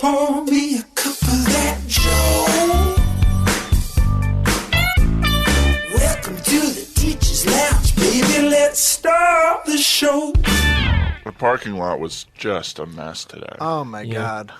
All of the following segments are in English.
Pour me a cup of that Joe. Welcome to the Teacher's Lounge, baby. Let's start the show. The parking lot was just a mess today. Oh, my God.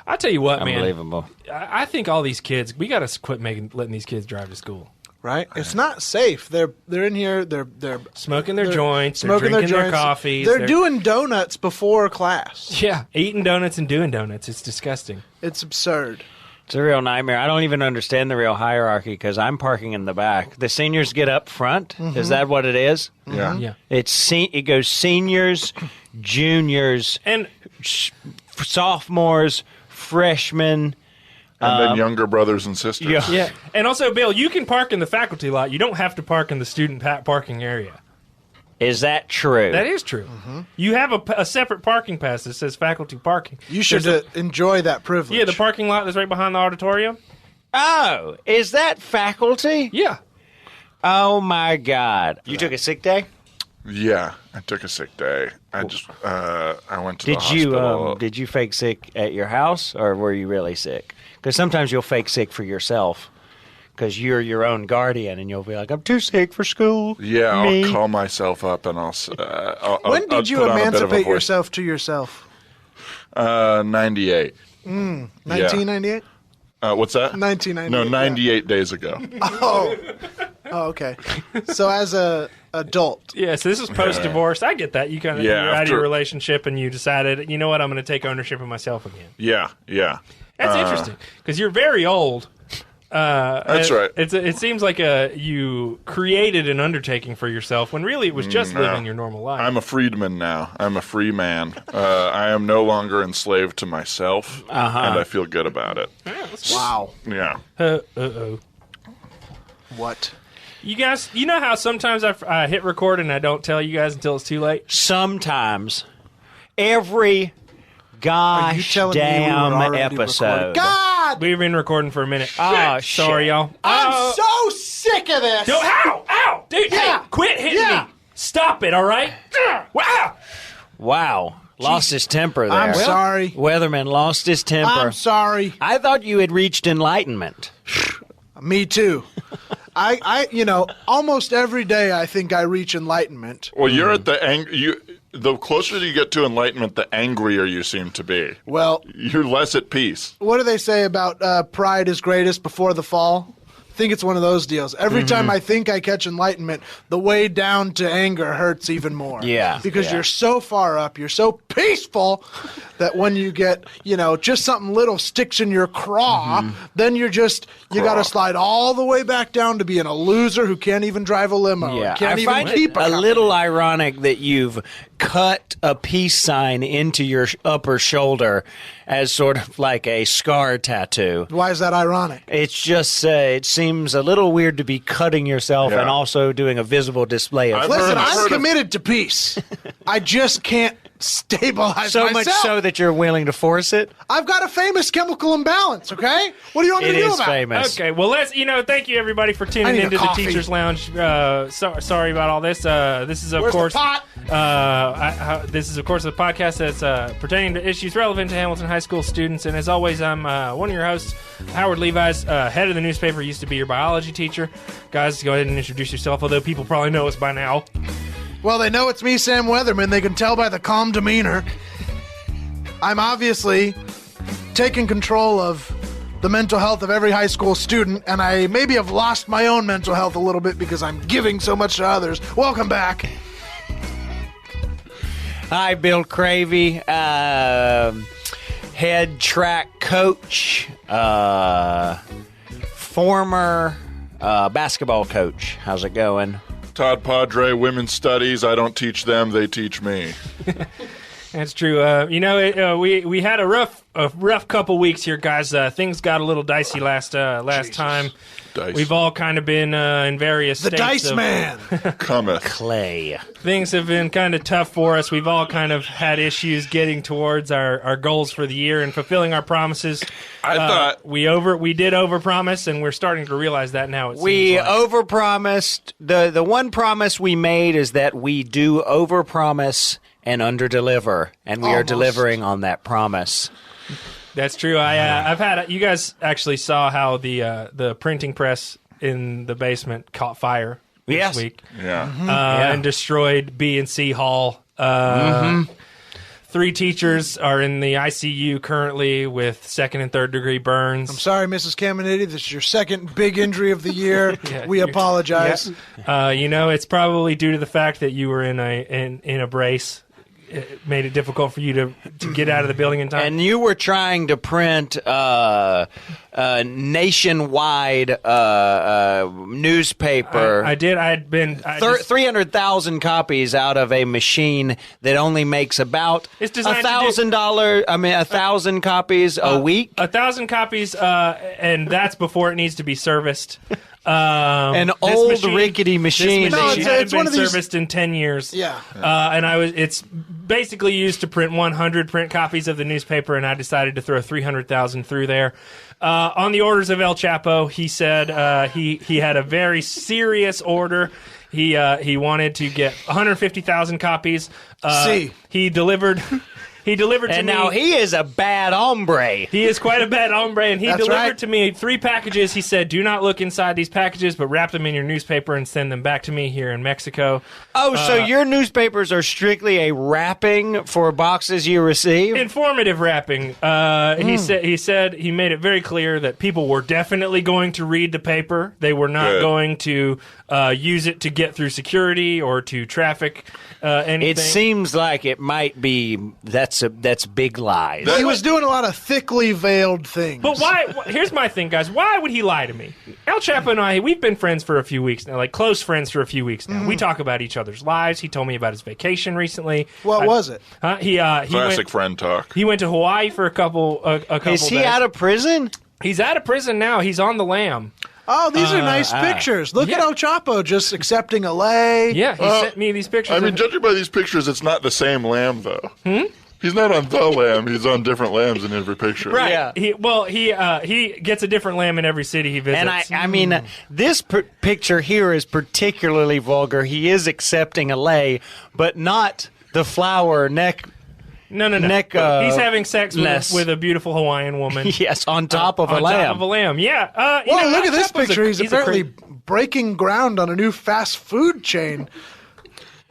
I tell you what, man. Unbelievable. I think all these kids, we got to quit letting these kids drive to school. Right? It's not safe. They're in here. They're smoking their joints. Smoking they're drinking their their coffees. They're doing donuts before class. Yeah, eating donuts and doing donuts. It's disgusting. It's absurd. It's a real nightmare. I don't even understand the real hierarchy because I'm parking in the back. The seniors get up front. Mm-hmm. Is that what it is? Yeah. Yeah. It goes seniors, juniors, And sophomores, freshmen. And then younger brothers and sisters. yeah. And also, Bill, you can park in the faculty lot. You don't have to park in the student parking area. Is that true? That is true. Mm-hmm. You have a separate parking pass that says faculty parking. You should enjoy that privilege. Yeah, the parking lot that's right behind the auditorium. Oh, is that faculty? Yeah. Oh, my God. You took a sick day? Yeah, I took a sick day. I went to the Did hospital. did you fake sick at your house, or were you really sick? Because sometimes you'll fake sick for yourself because you're your own guardian, and you'll be like, I'm too sick for school. Yeah, Me. I'll call myself up and I'll When I'll did you put on a bit of a emancipate voice. yourself to yourself? 98. 1998? What's that? 1998. No, 98 days ago. Oh, okay. So as a adult. Yeah, so this is post-divorce. I get that. You kind of you're out of your relationship and you decided, you know what, I'm going to take ownership of myself again. Yeah. That's interesting because you're very old. That's right. It seems like you created an undertaking for yourself when really it was just living your normal life. I'm a freedman now. I'm a free man. I am no longer enslaved to myself, and I feel good about it. Wow. Yeah. Uh-oh. What? You guys, you know how sometimes I hit record and I don't tell you guys until it's too late? Sometimes. Every gosh damn episode. God! We've been recording for a minute. Oh, Sorry, y'all. I'm so sick of this! Ow! Dude, Yeah. hey, quit hitting Yeah. me! Stop it, all right? Wow! Wow. Lost his temper there. I'm sorry. Weatherman lost his temper. I'm sorry. I thought you had reached enlightenment. Me too. I almost every day I think I reach enlightenment. Well, you're at the closer you get to enlightenment, the angrier you seem to be. Well, You're less at peace. what do they say about pride is greatest before the fall? I think it's one of those deals. Every time I think I catch enlightenment, the way down to anger hurts even more. Yeah. Because you're so far up, you're so peaceful that when you get, just something little sticks in your craw, then you got to slide all the way back down to being a loser who can't even drive a limo. Yeah, Can't I even find keep it a company. little ironic that you've cut a peace sign into your upper shoulder as sort of like a scar tattoo. Why is that ironic? It's just, it seems a little weird to be cutting yourself and also doing a visible display of Listen, I've I'm heard of- committed to peace. I just can't stabilize so myself. much so that you're willing to force it. I've got a famous chemical imbalance, okay? What do you want me It to do is about it? famous. Okay, well, thank you everybody for I tuning need a into the coffee. Teacher's Lounge. Sorry about all this. This is, of Where's course, the pot? this is, of course, a podcast that's pertaining to issues relevant to Hamilton High School students. And as always, I'm one of your hosts, Howard Levi's, head of the newspaper, used to be your biology teacher. Guys, go ahead and introduce yourself, although people probably know us by now. Well, they know it's me, Sam Weatherman. They can tell by the calm demeanor. I'm obviously taking control of the mental health of every high school student, and I maybe have lost my own mental health a little bit because I'm giving so much to others. Welcome back. Hi, Bill Cravy, head track coach, former basketball coach. How's it going? Todd Padre, women's studies. I don't teach them; they teach me. That's true. We had a rough couple weeks here, guys. Things got a little dicey last time. Dice. We've all kind of been in various The states Dice of, Man. Cometh. Clay. Things have been kind of tough for us. We've all kind of had issues getting towards our goals for the year and fulfilling our promises. I thought we did overpromise, and we're starting to realize that now. We seems like. overpromised. The one promise we made is that we do overpromise and underdeliver, and we are Almost. delivering on that promise. That's true. I've had you guys actually saw how the printing press in the basement caught fire this week. Yeah. And destroyed B and C Hall. 3 teachers are in the ICU currently with 2nd and 3rd degree burns. I'm sorry, Mrs. Caminiti. This is your second big injury of the year. We apologize. It's probably due to the fact that you were in a brace. It made it difficult for you to get out of the building in time. And you were trying to print nationwide newspaper. I did. I had been 300,000 copies out of a machine that only makes about $1,000. 1,000 copies a week. 1,000 copies, and that's before it needs to be serviced. An old rickety machine. This machine hadn't one been of these- serviced in 10 years. Yeah. And it's basically used to print 100 print copies of the newspaper, and I decided to throw 300,000 through there. On the orders of El Chapo, he said he had a very serious order. He wanted to get 150,000 copies. He delivered. He delivered to me. And now he is a bad hombre. He is quite a bad hombre, and he delivered to me 3 packages. He said, do not look inside these packages, but wrap them in your newspaper and send them back to me here in Mexico. Oh, so your newspapers are strictly a wrapping for boxes you receive? Informative wrapping. He said he made it very clear that people were definitely going to read the paper. They were not going to use it to get through security or to traffic anything. It seems like it might be that's big lies. He was doing a lot of thickly veiled things. But why? Here's my thing, guys. Why would he lie to me? El Chapo and I, we've been friends for a few weeks now, like close friends for a few weeks now. We talk about each other's lives. He told me about his vacation recently. What was it? He Classic friend talk. He went to Hawaii for a couple Is he days. out of prison? He's out of prison now. He's on the lam. Oh, these are nice pictures. Look at El Chapo just accepting a lay. Yeah, he sent me these pictures. I mean, judging by these pictures, it's not the same lamb, though. He's not on the lamb. He's on different lambs in every picture. Right. Yeah. He gets a different lamb in every city he visits. And I mean, this picture here is particularly vulgar. He is accepting a lay, but not the flower neck. No. Neck, he's having sex with a beautiful Hawaiian woman. Yes, on top of a on lamb. top of a lamb. Yeah. Well, look at this Chapo's picture. He's apparently a breaking ground on a new fast food chain.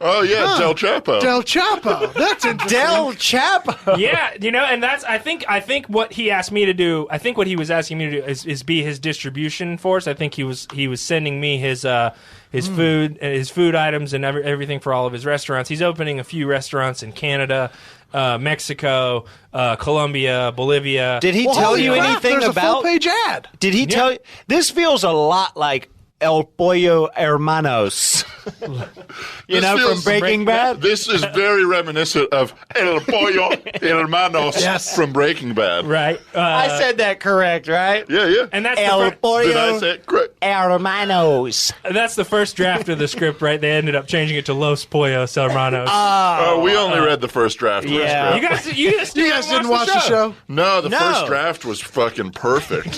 Oh, yeah, Del Chapo. Del Chapo. That's interesting. Del Chapo. Yeah, and that's I think what he asked me to do. I think what he was asking me to do is be his distribution force. I think he was sending me his food items and everything for all of his restaurants. He's opening a few restaurants in Canada, Mexico, Colombia, Bolivia. Did he tell you anything There's about? a full-page ad. Did he tell you? This feels a lot like El Pollo Hermanos. From Breaking Bad? This is very reminiscent of El Pollo Hermanos from Breaking Bad. Right. I said that correct, right? Yeah. And that's El Pollo Did I say it correct? Hermanos. That's the first draft of the script, right? They ended up changing it to Los Pollos Hermanos. Oh, we only read the first draft. of the Yeah. script. you guys didn't watch the show? No, the first draft was fucking perfect.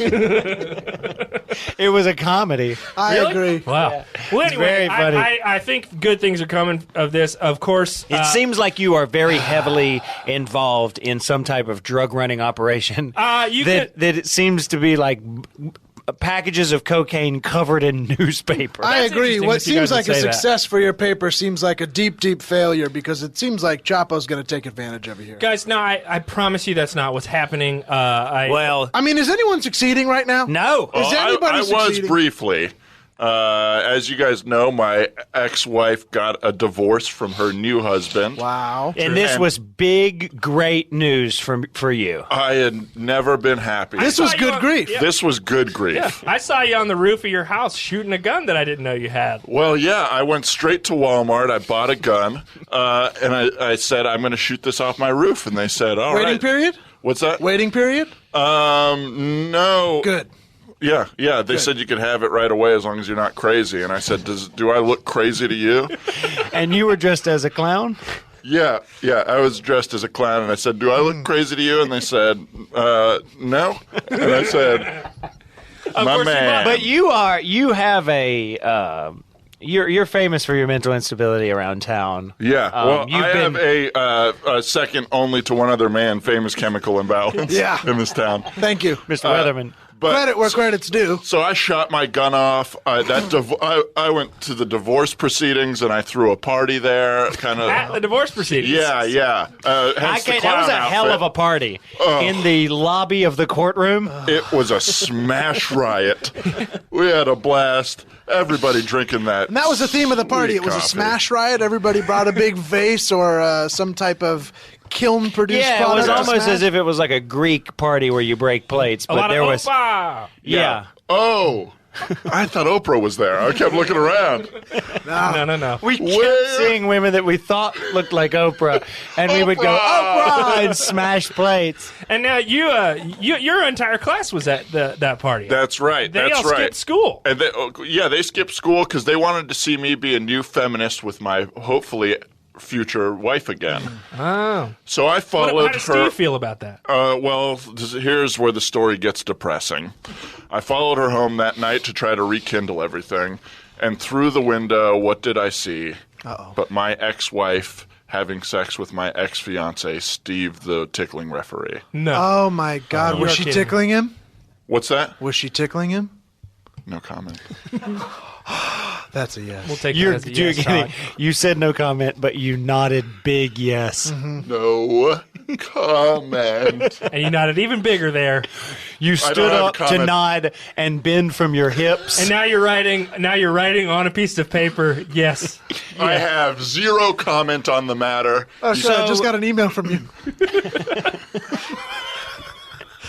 It was a comedy. I agree. Wow. Well, anyway, very funny. I think good things are coming of this. Of course, It seems like you are very heavily involved in some type of drug running operation. That it seems to be like packages of cocaine covered in newspaper. I agree. interesting What that you guys seems like would a say that. success for your paper seems like a deep, deep failure because it seems like Chapo's going to take advantage of you here. guys, no, I promise you that's not what's happening. Well, I mean, is anyone succeeding right now? no. Is anybody I was succeeding? briefly. As you guys know, my ex-wife got a divorce from her new husband. Wow. And this was big, great news for you. I had never been happy. This was good grief. Yeah. This was good grief. Yeah, I saw you on the roof of your house shooting a gun that I didn't know you had. Well, yeah, I went straight to Walmart. I bought a gun, and I said, I'm going to shoot this off my roof. And they said, all right. Waiting period? What's that? Waiting period? No. Good. Yeah. They said you could have it right away as long as you're not crazy. And I said, do I look crazy to you? And you were dressed as a clown? Yeah. I was dressed as a clown, and I said, do I look crazy to you? And they said, no. And I said, my man. But you have a You're famous for your mental instability around town. Yeah, well, I have a second only to one other man, famous chemical imbalance in this town. Thank you. Mr. Weatherman. But, Credit where credit's due. So I shot my gun off. I went to the divorce proceedings and I threw a party there. At the divorce proceedings? Yeah. That was a hell of a party. In the lobby of the courtroom. It was a smash riot. We had a blast. Everybody drinking that. And that was the theme of the party. It was coffee. a smash riot. Everybody brought a big vase or some type of kiln-produced product. Yeah, it was almost as if it was like a Greek party where you break plates. But there was... Yeah. Oh, I thought Oprah was there. I kept looking around. No. We kept seeing women that we thought looked like Oprah, and we would go, Oprah, and smash plates. And now your entire class was at that party. That's right. They all skipped school. And they skipped school because they wanted to see me be a new feminist with my, hopefully, future wife again. Oh. So I followed her. How does Steve feel about that? Well, here's where the story gets depressing. I followed her home that night to try to rekindle everything, and through the window, what did I see? But my ex-wife having sex with my ex-fiance, Steve, the tickling referee. No. Oh, my God. Was she tickling him? What's that? Was she tickling him? No comment. That's a yes. We'll take that as a yes, Todd. You said no comment, but you nodded big yes. Mm-hmm. No comment. And you nodded even bigger there. You stood up to nod and bend from your hips. And now you're writing on a piece of paper, yes. I have zero comment on the matter. Oh, shit, I just got an email from you.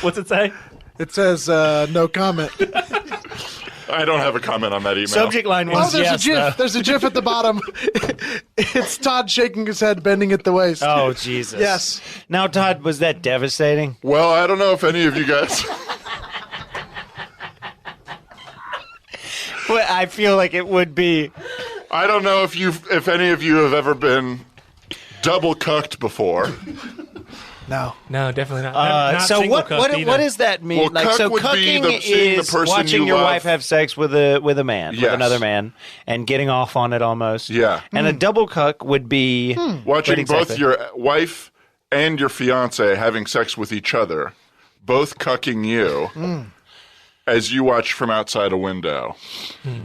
What's it say? It says no comment. I don't have a comment on that email. Subject line was there's yes. a GIF. Though. There's a GIF at the bottom. It's Todd shaking his head, bending at the waist. Oh, Jesus. Yes. Now, Todd, was that devastating? Well, I don't know if any of you guys... Well, I feel like it would be. I don't know if any of you have ever been double cucked before. No, definitely not. So what does that mean? Well, like, so cucking is the person watching you your love. wife have sex with a man, Yes. with another man, and getting off on it almost. Yeah. And a double cuck would be Watching both your wife and your fiance having sex with each other, both cucking you, as you watch from outside a window.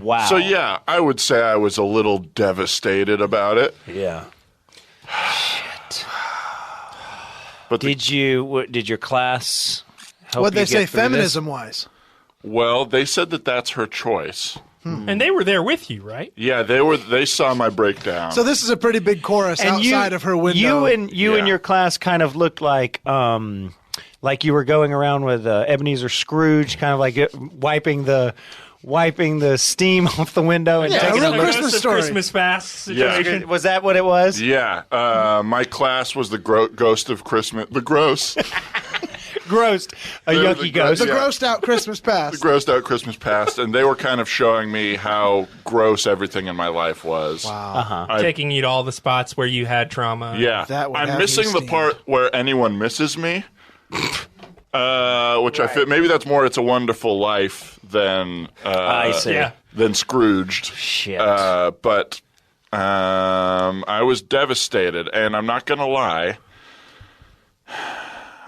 Wow. So yeah, I would say I was a little devastated about it. Yeah. But Did your class help what'd you they say get through this? feminism-wise? well, they said that that's her choice. And they were there with you, right? Yeah, they saw my breakdown. So this is a pretty big chorus outside of her window. You and your class kind of looked like you were going around with Ebenezer Scrooge, kind of like wiping the steam off the window and taking real a look. Christmas story. Christmas Pass situation. Was that what it was? Yeah, my class was the ghost of Christmas. The gross. Grossed. A yucky ghost. The grossed out Christmas past. The grossed out Christmas past, and they were kind of showing me how gross everything in my life was. Wow. Taking you to all the spots where you had trauma. Yeah. That would have I'm me missing the steamed. part where anyone misses me. Which I fit. Maybe that's more It's a Wonderful Life than I see. Yeah. than Scrooged. Shit. But I was devastated, and I'm not going to lie.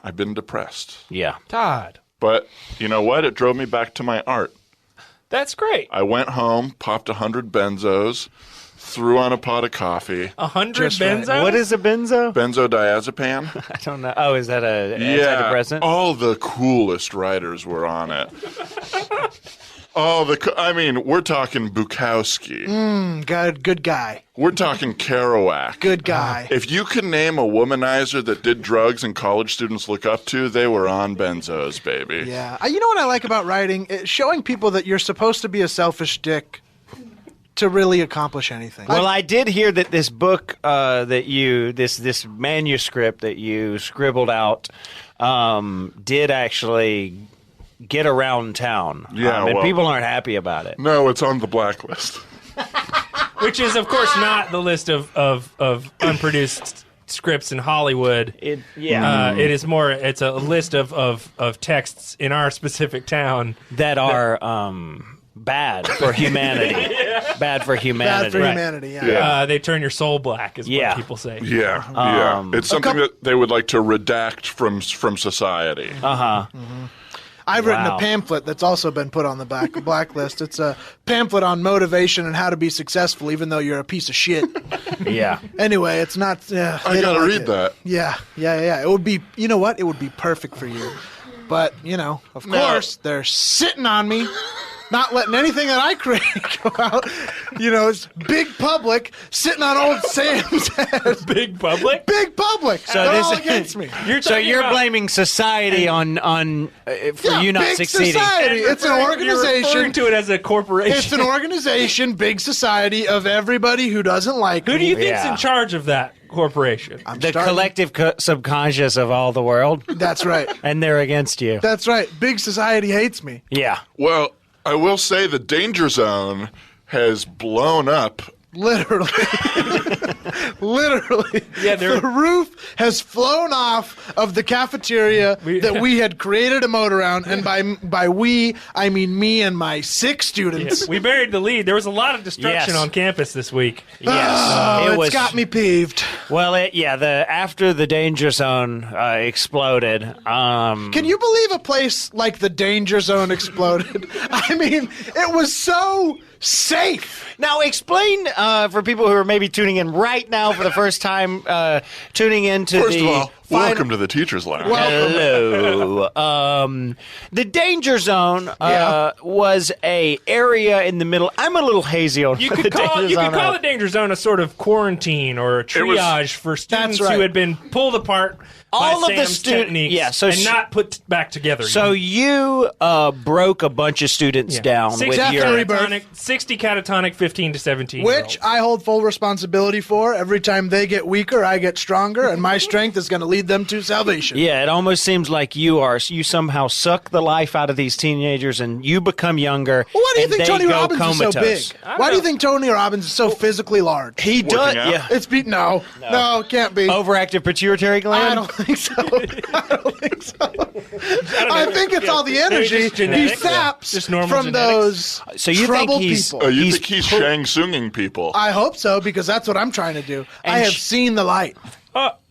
I've been depressed. Yeah. Todd, But you know what? It drove me back to my art. that's great. I went home, popped 100 benzos, threw on a pot of coffee. 100 Just right. benzos? What is a benzo? Benzodiazepam. I don't know. Oh, is that a Yeah, antidepressant? all the coolest writers were on it. We're talking Bukowski. Good guy. We're talking Kerouac. Good guy. If you can name a womanizer that did drugs and college students look up to, they were on benzos, baby. Yeah. You know what I like about writing? It's showing people that you're supposed to be a selfish dick to really accomplish anything. Well, I did hear that this book this manuscript that you scribbled out did actually get around town. Yeah, and well- people aren't happy about it. No, it's on the blacklist. Which is, of course, not the list of unproduced scripts in Hollywood. It It is more. It's a list of texts in our specific town that are bad for humanity. Bad for humanity. Bad for humanity, they turn your soul black, is what people say. Yeah. It's something that they would like to redact from society. I've written a pamphlet that's also been put on the blacklist. It's a pamphlet on motivation and how to be successful, even though you're a piece of shit. Yeah. Anyway, it's not. I gotta read that. Yeah. It would be. You know what? It would be perfect for you. But of course, they're sitting on me. Not letting anything that I create go out. It's big public sitting on old Sam's head. Big public? Big public. So they're all against me. You're blaming society on for you not big succeeding. Society. It's an organization. You're referring to it as a corporation. It's an organization, big society of everybody who doesn't like me. Who do you think's in charge of that corporation? The collective subconscious of all the world. That's right. And they're against you. That's right. Big society hates me. Yeah. Well, I will say the danger zone has blown up. Literally. Yeah, the roof has flown off of the cafeteria that we had created a moat around, and by we, I mean me and my 6 students. We buried the lead. There was a lot of destruction on campus this week. Yes. It's got me peeved. Well, after the danger zone exploded. Can you believe a place like the danger zone exploded? I mean, it was so safe. Now, explain for people who are maybe tuning in right now for the first time, tuning into First of all, welcome to the Teacher's Lounge. Hello. The danger zone was a area in the middle. I'm a little hazy on you could call the danger zone a sort of quarantine or a triage for students who had been pulled apart all by of the Sam's techniques and not put back together. So you broke a bunch of students down with your 60 catatonic 15 to 17 which I hold full responsibility for. Every time they get weaker, I get stronger, and my strength is going to lead them to salvation. Yeah, it almost seems like you somehow suck the life out of these teenagers and you become younger. Well, why do you think Tony Robbins is so big? Why do you think Tony Robbins is so physically large? He does. Yeah. It's no, it can't be. Overactive pituitary gland? I don't think so. I think it's all the energy he saps from those troubled people. Oh, you think he's Shang Tsunging people? I hope so, because that's what I'm trying to do. I have seen the light.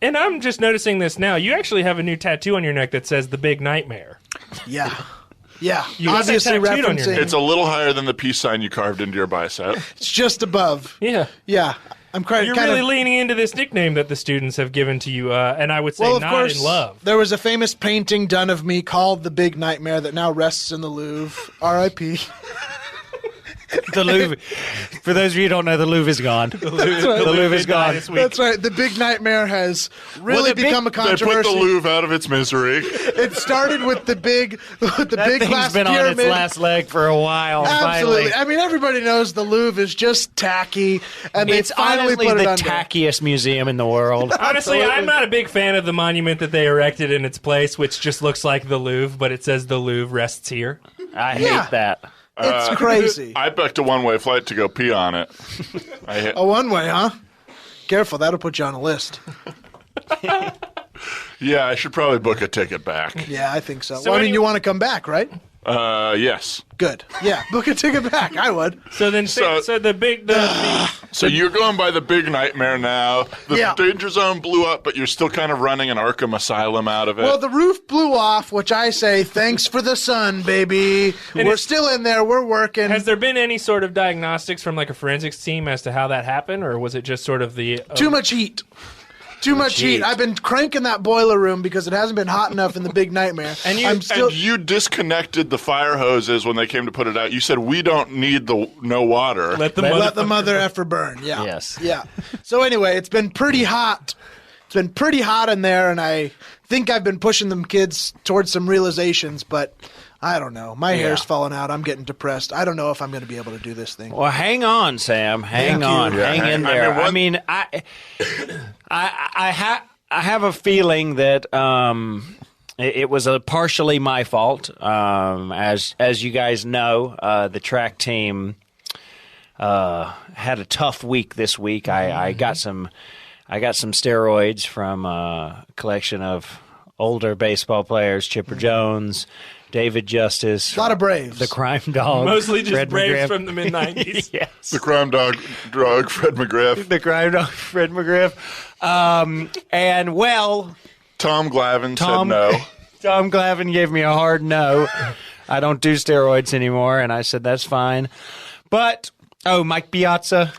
And I'm just noticing this now. You actually have a new tattoo on your neck that says "The Big Nightmare." Yeah. You obviously referencing. It's a little higher than the peace sign you carved into your bicep. It's just above. Yeah. You're really leaning into this nickname that the students have given to you, and I would say of not course, in love. There was a famous painting done of me called The Big Nightmare that now rests in the Louvre. R.I.P. The Louvre. For those of you who don't know, the Louvre is gone. The Louvre is gone. That's right. The Big Nightmare has really become a controversy. They put the Louvre out of its misery. It started with the big glass been pyramid. on its last leg for a while. Absolutely. Finally. I mean, everybody knows the Louvre is just tacky, and they finally put it the under. tackiest museum in the world. Honestly, I'm not a big fan of the monument that they erected in its place, which just looks like the Louvre, but it says the Louvre rests here. I hate that. It's crazy. I booked a one-way flight to go pee on it. A one-way, huh? Careful, that'll put you on a list. Yeah, I should probably book a ticket back. Yeah, I think so. Well, you want to come back, right? Yes. Good. Yeah, book a ticket back. I would. So then, so you're going by the Big Nightmare now. The danger zone blew up, but you're still kind of running an Arkham Asylum out of it. Well, the roof blew off, which I say, thanks for the sun, baby. We're still in there. We're working. Has there been any sort of diagnostics from like a forensics team as to how that happened, or was it just sort of the too much heat? Too much heat. I've been cranking that boiler room because it hasn't been hot enough in the Big Nightmare. And you disconnected the fire hoses when they came to put it out. You said, we don't need no water. Let the mother effer burn. Yeah. Yes. Yeah. So anyway, it's been pretty hot. It's been pretty hot in there, and I think I've been pushing them kids towards some realizations, but I don't know. My hair's falling out. I'm getting depressed. I don't know if I'm going to be able to do this thing. Well, hang on, Sam. Hang on. Hang in there. I have a feeling that it was partially my fault. As you guys know, the track team had a tough week this week. I got some steroids from a collection of older baseball players, Chipper Jones, David Justice. A lot of Braves. The Crime Dog. Mostly just Fred Braves McGriff. from the mid-90s. Yes. The crime drug, Fred McGriff. The Crime Dog, Fred McGriff. And, well... Tom Glavine said no. Tom Glavine gave me a hard no. I don't do steroids anymore, and I said, that's fine. But, Mike Piazza.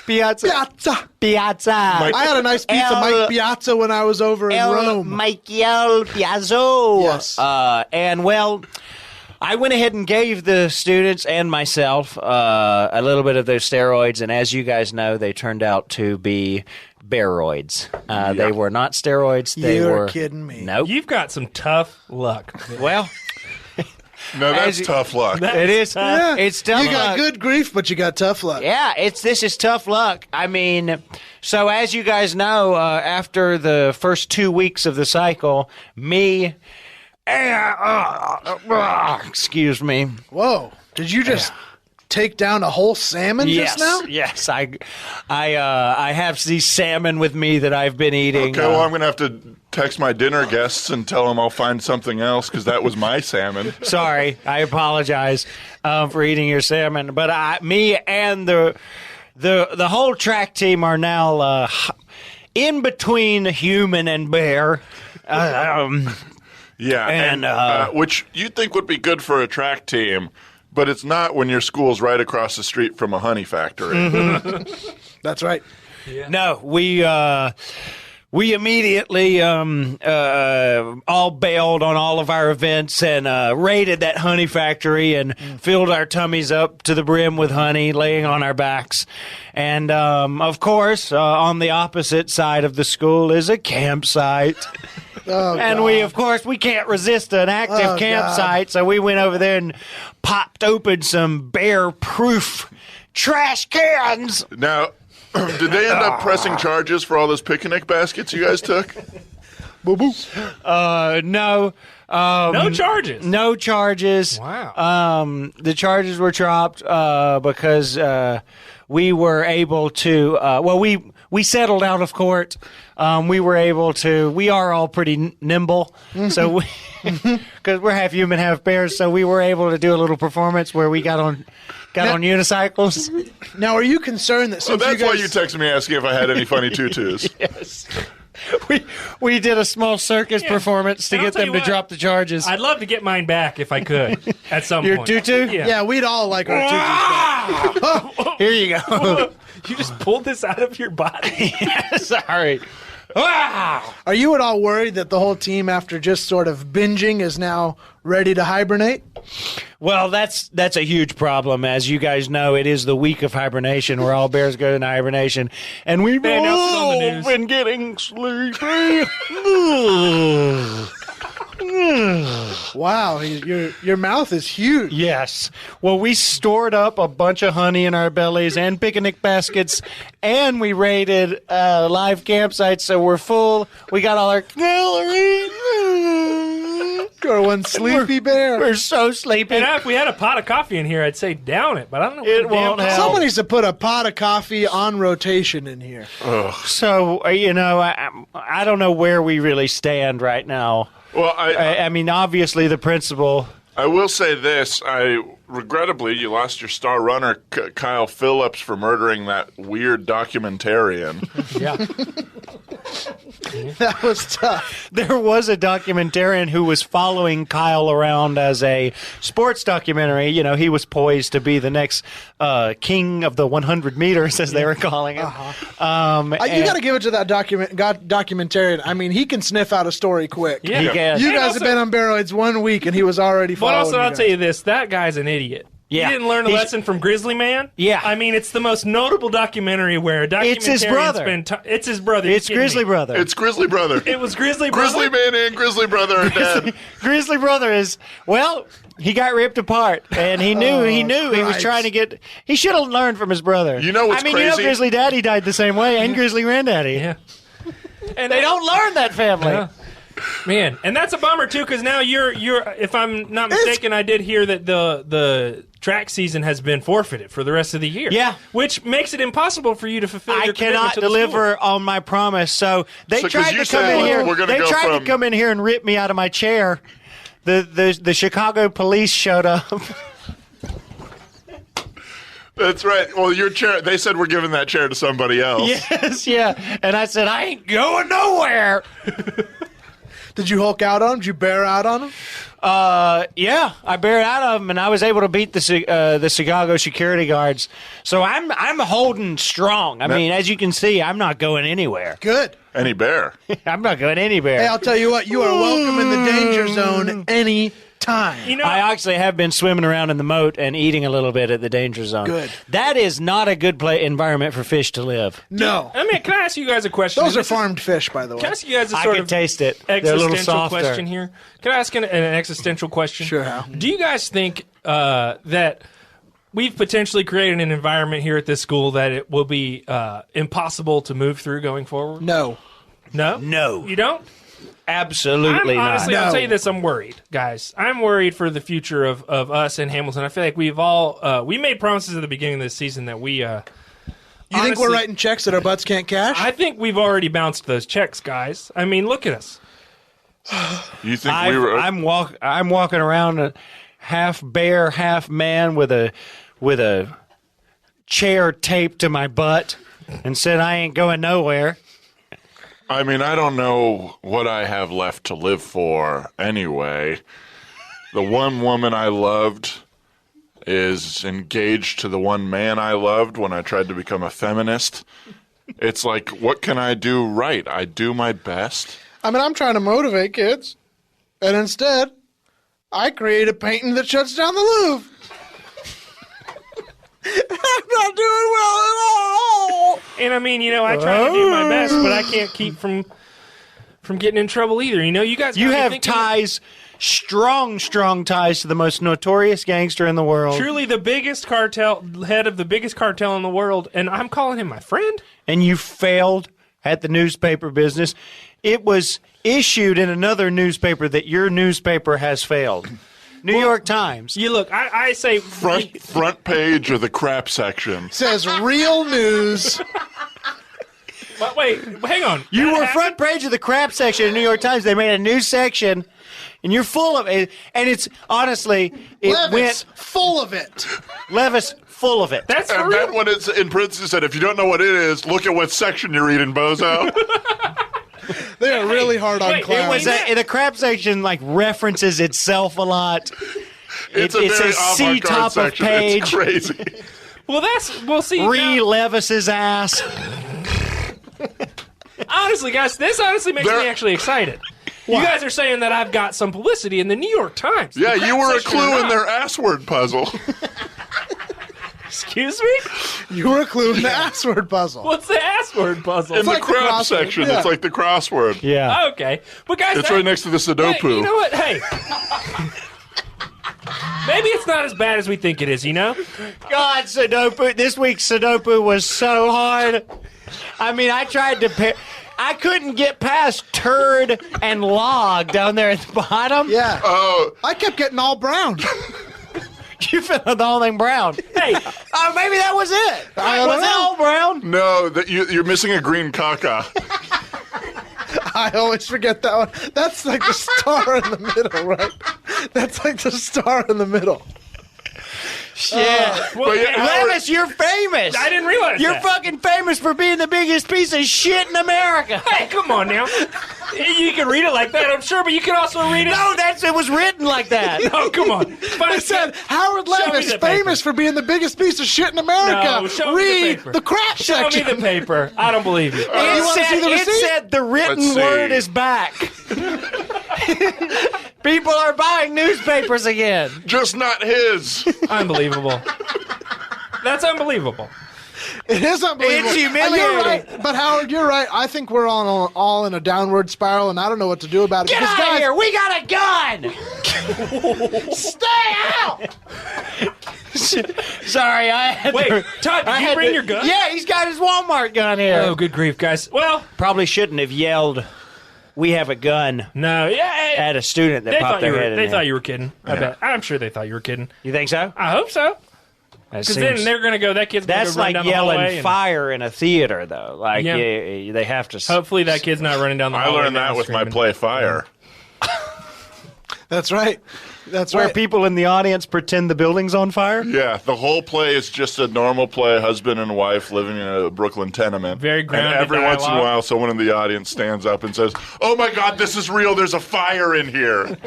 Piazza. I had a nice piece of Mike Piazza when I was over in Rome. Michael Piazzo. Yes. And, well, I went ahead and gave the students and myself a little bit of those steroids, and as you guys know, they turned out to be bearoids. They were not steroids. You're kidding me. Nope. You've got some tough luck. Well... No, that's tough luck. It is. Yeah. It's tough You got luck. good grief, but you got tough luck. Yeah, this is tough luck. I mean, so as you guys know, after the first 2 weeks of the cycle, me, excuse me. Whoa. Did you just take down a whole salmon just now? Yes, I have these salmon with me that I've been eating. Okay, well, I'm going to have to text my dinner guests and tell them I'll find something else because that was my salmon. Sorry, I apologize for eating your salmon, but me and the whole track team are now in between human and bear. Yeah, and which you'd think would be good for a track team, but it's not when your school's right across the street from a honey factory. That's right. Yeah. No, we immediately all bailed on all of our events and raided that honey factory and filled our tummies up to the brim with honey, laying on our backs. And, of course, on the opposite side of the school is a campsite. Oh, and God. we can't resist an active campsite, so we went over there and popped open some bear-proof trash cans. Now... Did they end up pressing charges for all those picnic baskets you guys took? Boo-boo. No. No charges. No charges. Wow. The charges were dropped because we were able to. We settled out of court. We were able to. We are all pretty nimble, so because we're half human, half bears, so we were able to do a little performance where we got on unicycles. Now, are you concerned that So since that's you why guys... you texted me asking if I had any funny tutus. Yes. We did a small circus performance to And I'll get tell them you to what, drop the charges. I'd love to get mine back if I could at some Your point. tutu? Yeah, we'd all like our tutus back. Here you go. You just pulled this out of your body. Sorry. Are you at all worried that the whole team, after just sort of binging, is now ready to hibernate? Well, that's a huge problem. As you guys know, it is the week of hibernation where all bears go into hibernation. And we've They announced it on the all news. been getting sleepy. Wow, your mouth is huge. Yes. Well, we stored up a bunch of honey in our bellies and picnic baskets, and we raided live campsites, so we're full. We got all our calories. You're one sleepy bear. We're so sleepy. And if we had a pot of coffee in here, I'd say down it, but I don't know. It won't help. Someone needs to put a pot of coffee on rotation in here. So, I don't know where we really stand right now. Well, I mean, obviously the principal. I will say this. Regrettably, you lost your star runner, Kyle Phillips, for murdering that weird documentarian. Yeah. That was tough. There was a documentarian who was following Kyle around as a sports documentary. You know, he was poised to be the next king of the 100 meters, as they were calling it. You got to give it to that documentarian. I mean, he can sniff out a story quick. Yeah. He can. You And guys also- have been on Baroids 1 week, and he was already But following also, I'll guys. tell you this: that guy's an idiot. Yeah. He didn't learn a He's- lesson from Grizzly Man. Yeah. I mean, it's the most notable documentary where a documentarian's It's his brother. it's his brother. It's You kidding Grizzly me? Brother. It's Grizzly Brother. It was Grizzly Brother. Grizzly Man and Grizzly Brother are dead. Grizzly Brother is, well, he got ripped apart, and he knew he was Christ. trying to get. He should have learned from his brother. You know what's I mean, crazy? Grizzly Daddy died the same way, and Grizzly Granddaddy. Yeah. And They don't learn that family. Yeah. Man, and that's a bummer too, because now you're. If I'm not mistaken, I did hear that the track season has been forfeited for the rest of the year. Yeah. Which makes it impossible for you to fulfill I your commitment cannot to the deliver on my promise. So they 'cause tried you to come said, in here. we're gonna They go tried from- to come in here and rip me out of my chair. The Chicago police showed up. That's right. Well, your chair. They said we're giving that chair to somebody else. Yes, yeah. And I said, I ain't going nowhere. Did you Hulk out on him? Did you bear out on him? Yeah, I bared out of them, and I was able to beat the Chicago security guards. So I'm holding strong. I mean, as you can see, I'm not going anywhere. Good. Any bear. I'm not going anywhere. Hey, I'll tell you what. You are welcome in the danger zone any time. You know, I actually have been swimming around in the moat and eating a little bit at the danger zone. Good. That is not a good environment for fish to live. No. I mean, can I ask you guys a question? Those are This is- farmed fish, by the way. Can I ask you guys a I sort can of taste it. They're a little existential softer. question here? Can I ask an existential question? Sure, Hal. Do you guys think that we've potentially created an environment here at this school that it will be impossible to move through going forward? No. No? No. You don't? Absolutely I'm, honestly, not. I'll No. tell you this, I'm worried, guys. I'm worried for the future of us in Hamilton. I feel like we've all we made promises at the beginning of this season that we You think we're writing checks that our butts can't cash? I think we've already bounced those checks, guys. I mean, look at us. You think we were? I'm walking around a half bear, half man with a chair taped to my butt and said I ain't going nowhere. I mean, I don't know what I have left to live for anyway. The one woman I loved is engaged to the one man I loved when I tried to become a feminist. It's like, what can I do right? I do my best. I mean, I'm trying to motivate kids. And instead, I create a painting that shuts down the Louvre. I'm not doing well at all. And I mean, you know, I try to do my best, but I can't keep from getting in trouble either. You know, you guys. You got me have thinking- ties, strong ties to the most notorious gangster in the world. Truly, the biggest cartel head of the biggest cartel in the world, and I'm calling him my friend. And you failed at the newspaper business. It was issued in another newspaper that your newspaper has failed. New York Times. You look, I say Front page of the crap section. Says real news. But wait, hang on. You That were happened? front page of the crap section in New York Times. They made a new section, and you're full of it. And it's honestly, it Levis, went full of it. Levis full of it. That's for And then real. when it's in parentheses said, if you don't know what it is, look at what section you're reading, bozo. They are really hard on wait, it clowns. Was in the crap section like references itself a lot. It's It a very says see avant-garde top of section. page. It's crazy. Well, we'll see. now- Levis's ass. honestly, guys, this honestly makes me actually excited. You guys are saying that I've got some publicity in the New York Times. Yeah, The you were a crap section or clue in not. their ass word puzzle. Excuse me? You were a clue in the ass word puzzle. What's the ass word puzzle? In the like the crap crossword, section, yeah. it's like the crossword. Yeah. Okay. But guys, It's that- right next to the Hey, Sudoku. you know what? Hey. Maybe it's not as bad as we think it is, you know? God, Sudoku. This week's Sudoku was so hard. I mean, I tried to I couldn't get past turd and log down there at the bottom. Yeah. Oh, I kept getting all brown. You filled the whole thing brown. Hey, Oh, maybe that was it. I don't Was it know. all brown? no, that you're missing a green caca. I always forget that one. That's like the star in the middle, right? That's like the star in the middle. Shit. well, But yeah, hey, Howard- Levis, you're famous. I didn't realize You're that. fucking famous for being the biggest piece of shit in America. Hey, come on now. You can read it like that, I'm sure, but you can also read it. No, it was written like that. No, come on. But It said Howard Show me Levis, the paper. famous for being the biggest piece of shit in America. No, show me the Read paper. the crap Show section. me the paper. I don't believe you. You wanna see the It receipt? said the written Let's see. word is back. People are buying newspapers again. Just not his. Unbelievable. That's unbelievable. It is unbelievable. It's You're humiliating. right, but Howard, you're right. I think we're all in a downward spiral, and I don't know what to do about it. Get Because, out of guys, here. We got a gun. stay out! Sorry, I had Wait, to, Todd, did I you had bring to- your gun? Yeah, he's got his Walmart gun here. Oh, good grief, guys. Well, Probably shouldn't have yelled, "We have a gun." no, yeah, at a student that popped their head in They there. thought you were kidding. I bet. I'm sure they thought you were kidding. You think so? I hope so. Because then they're going to go, that kid's going to That's go run like down the hallway. yelling fire in a theater, though. Like, Yeah. they have to... Hopefully that kid's not running down the I hallway. learned that with my play Fire. That's right. That's Where right. people in the audience pretend the building's on fire? Yeah, the whole play is just a normal play, husband and wife living in a Brooklyn tenement. Very grounded And every once in a dialogue. while, someone in the audience stands up and says, "Oh my God, this is real. There's a fire in here."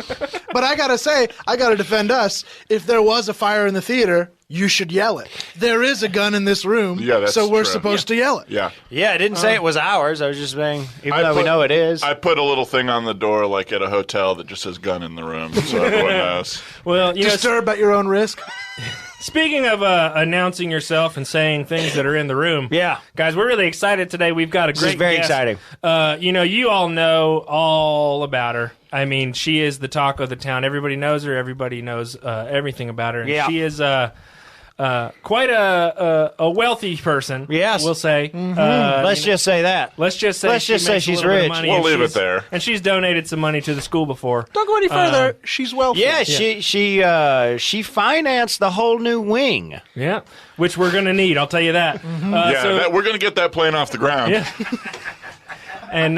But I gotta say, I gotta defend us. If there was a fire in the theater, you should yell it. There is a gun in this room, Yeah, that's so we're true. supposed to yell it. Yeah. Yeah, I didn't say it was ours. I was just saying, even I though we put- know it is. I put a little thing on the door, like at a hotel, that just says "gun in the room," so everyone knows. Well, you know, Disturb at your own risk. speaking of announcing yourself and saying things that are in the room, Yeah. guys, we're really excited today. We've got a This great is very guest. exciting. You know, you all know all about her. I mean, she is the talk of the town. Everybody knows her. Everybody knows everything about her. And Yeah. she is quite a wealthy person. Yes. we'll say. Let's just say that. Let's just say Let's she just say makes a she's little bit of rich. money, We'll and leave it she's- there. And she's donated some money to the school before. Don't go any further. She's wealthy. Yeah, she financed the whole new wing. Yeah, which we're gonna need. I'll tell you that. We're going to get that plane off the ground. Yeah. And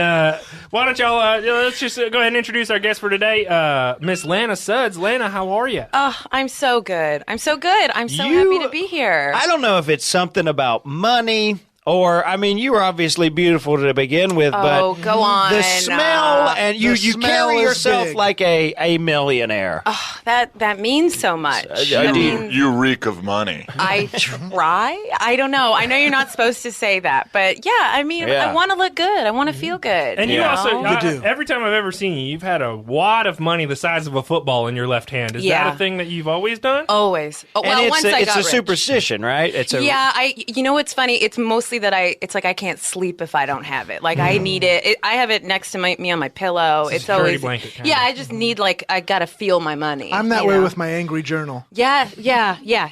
why don't y'all let's just go ahead and introduce our guest for today, Miss Lana Suds. Lana, how are you? Oh, I'm so good. I'm so good. I'm so You- happy to be here. I don't know if it's something about money or, I mean, you were obviously beautiful to begin with, Oh, but go on. the smell, and you smell carry is yourself big. like a millionaire. That means so much. That means You reek of money. I try. I don't know. I know you're not supposed to say that, but yeah. I mean, Yeah. I want to look good. I want to feel good. And you Yeah. also, You do. every time I've ever seen you, you've had a wad of money the size of a football in your left hand. Is that Yeah. a thing that you've always done? Always. Oh, well, and once it's I a got rich. superstition, right? It's a Yeah, you know what's funny? It's mostly that it's like I can't sleep if I don't have it. Like I need it. I have it next to me on my pillow. It's a It's security always blanket kinda. Yeah, I just need I got to feel my money. I'm that you way know? with my angry journal. Yeah.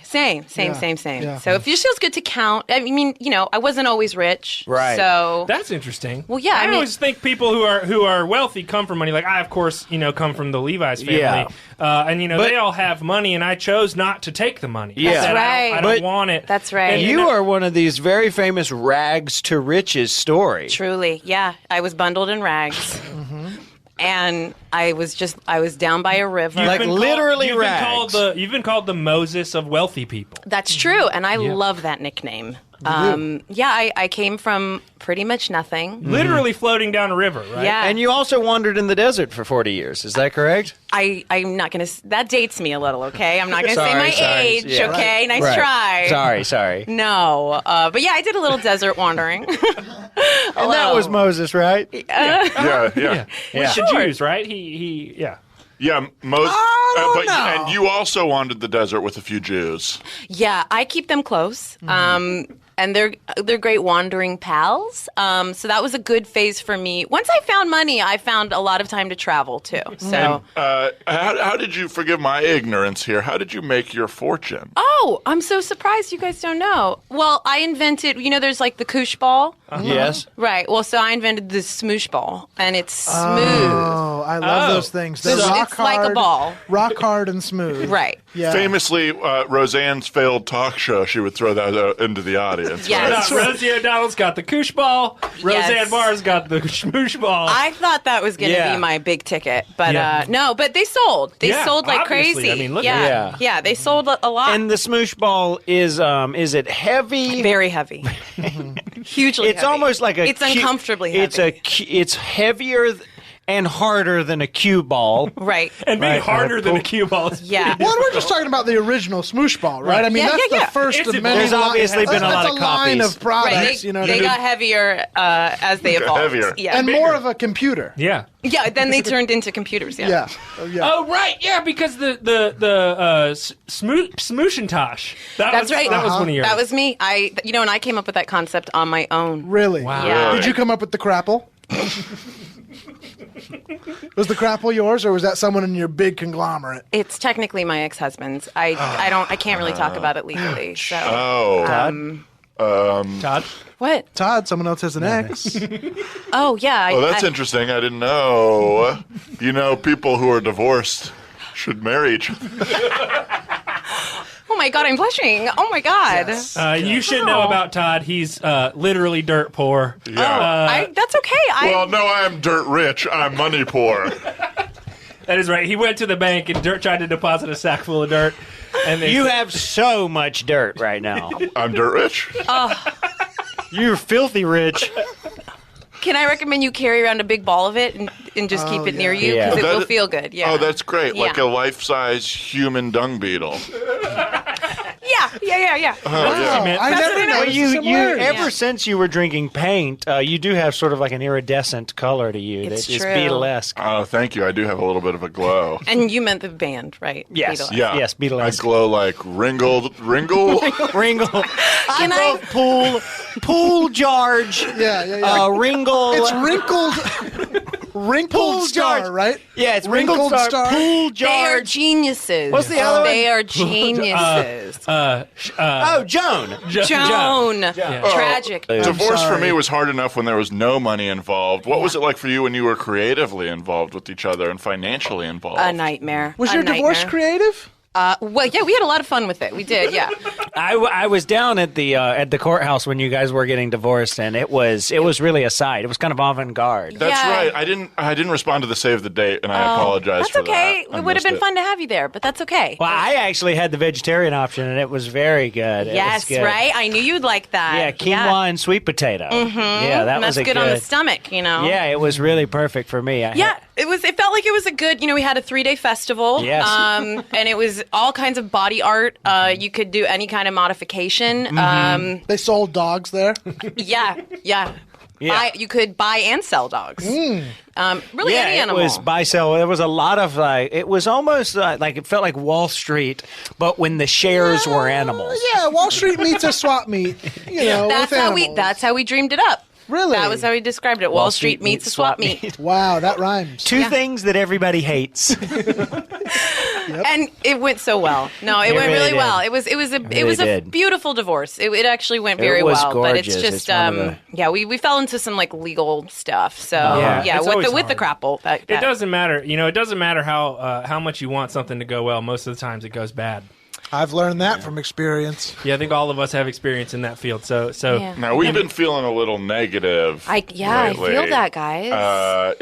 Same. Yeah. So it feels good to count. I mean, you know, I wasn't always rich, Right. So That's interesting. Well, yeah, I I mean- always think people who are wealthy come from money. Like I, of course, come from the Levi's family, Yeah. and But- they all have money, and I chose not to take the money. Yeah. I That's said, right. I don't But- want it. That's right. And, you are one of these very famous rags to riches stories. truly, yeah, I was bundled in rags, and I was down by a river. You've Like been literally you've rags. You've been called the Moses of wealthy people. That's true, and I love that nickname. I came from pretty much nothing. Literally floating down a river, right? Yeah, And you also wandered in the desert for 40 years. Is that correct? I'm not gonna. That dates me a little. Okay, I'm not gonna say Sorry, my sorry. age. Yeah. Okay, nice Right. try. Sorry. No, but yeah, I did a little desert wandering. And that was Moses, right? Yeah. With the Jews, right? Yeah. Yeah, most. don't know. And you also wandered the desert with a few Jews. Yeah, I keep them close. And they're great wandering pals. So that was a good phase for me. Once I found money, I found a lot of time to travel too. So How did you, forgive my ignorance here, how did you make your fortune? oh, I'm so surprised you guys don't know. Well, I invented, there's like the koosh ball. Yes. Right. Well, so I invented the smoosh ball, and it's smooth. Oh, I love those things. They're So rock it's like a hard, ball. rock hard and smooth. Right. Yeah. Famously, Roseanne's failed talk show, she would throw that into the audience. Yes. Rosie O'Donnell's got the koosh ball. Roseanne Yes. Barr's got the schmoosh ball. I thought that was going to Yeah. be my big ticket, but Yeah. no. But they sold. They Yeah, sold like obviously. crazy. I mean, look at yeah. that. Yeah, they sold a lot. And the smoosh ball is it heavy? Very heavy. Hugely It's heavy. almost like a It's uncomfortably heavy. It's heavier and harder than a cue ball. Right. and being Right. harder than a cue ball is Yeah. Well, we're just talking about the original smoosh ball, right? I mean, Yeah, that's yeah, yeah. the first It's of evolved. many. There's obviously been a lot that's of a line copies. of products. Right. They, you know, they got heavier as they evolved. heavier. Yeah. and more of a computer. Yeah. Yeah. Then they turned into computers. Yeah. Yeah. Oh, yeah. Oh right, yeah, because the Smooshinttosh. That's right. That was one of yours. That was me. And I came up with that concept on my own. Really? Wow. Yeah. Did you come up with the crapple? Was the crapple yours, or was that someone in your big conglomerate? It's technically my ex-husband's. I can't really talk about it legally. So Oh. Todd? What? Todd, someone else has an ex. Oh, yeah. Oh, that's interesting. I didn't know. You know, people who are divorced should marry each other. Oh, my God, I'm blushing. Oh, my God. You should know about Todd. He's literally dirt poor. Yeah. That's okay. Well, no, I'm dirt rich. I'm money poor. That is right. He went to the bank and tried to deposit a sack full of dirt. And You have so much dirt right now. I'm dirt rich. You're filthy rich. Can I recommend you carry around a big ball of it and just keep it near you? Yeah. Because it will feel good. Yeah. Oh, that's great. Like Yeah. a life-size human dung beetle. Yeah. Wow, I never Well, noticed You the similarities. ever since you were drinking paint, you do have sort of like an iridescent color to you. It's that is true. Beatlesque. Oh, thank you. I do have a little bit of a glow. And you meant the band, right? Yes. Beatles. Yeah. Yes, I Beatlesque. glow like Ringle. Ringle. Can I? Pool George. Yeah. Ringle. It's wrinkled Pool star, George. right? Yeah, it's Wrinkled Wrinkled Star. Pool They are George. geniuses. What's the other one? They are geniuses. Joan. Joan. Tragic. Divorce for sorry. me was hard enough when there was no money involved. What was it like for you when you were creatively involved with each other and financially involved? A nightmare. Was A your divorce nightmare. creative? Well, yeah, we had a lot of fun with it. We did, yeah. I was down at the courthouse when you guys were getting divorced, and it was really a sight. It was kind of avant-garde. That's Yeah. right. I didn't respond to the save the date, and I apologize That's for okay. that. I It would have missed been fun to have you there, but that's okay. Well, I actually had the vegetarian option, and it was very good. It was Yes, good. right? I knew you'd like that. Yeah, quinoa and sweet potato. Mm-hmm. Yeah, that And was that's a good on the stomach, you know? Yeah, it was really perfect for me. Yeah, it felt like it was a good, we had a 3-day festival. Yes. And it was all kinds of body art. You could do any kind of modification. Mm-hmm. They sold dogs there. Yeah. Yeah. You could buy and sell dogs. Really Yeah, any it animal. was buy sell. There was a lot of it was almost like it felt like Wall Street, but when the shares were animals. Yeah, Wall Street meets a swap meet. You know, That's with animals. that's how we dreamed it up. Really? That was how we described it. Wall Street meets a swap meet. Wow, that rhymes. Two things that everybody hates. And it went so well. No, it went really really did. well. It was a did. beautiful divorce. It actually went very was well. But it's gorgeous. just It's one of we fell into some like legal stuff. So Yeah. It's with always the hard. crapple. It doesn't matter. It doesn't matter how much you want something to go well. Most of the times it goes bad. I've learned that from experience. Yeah, I think all of us have experience in that field. So Yeah. Now we've been feeling a little negative. I lately. feel that, guys.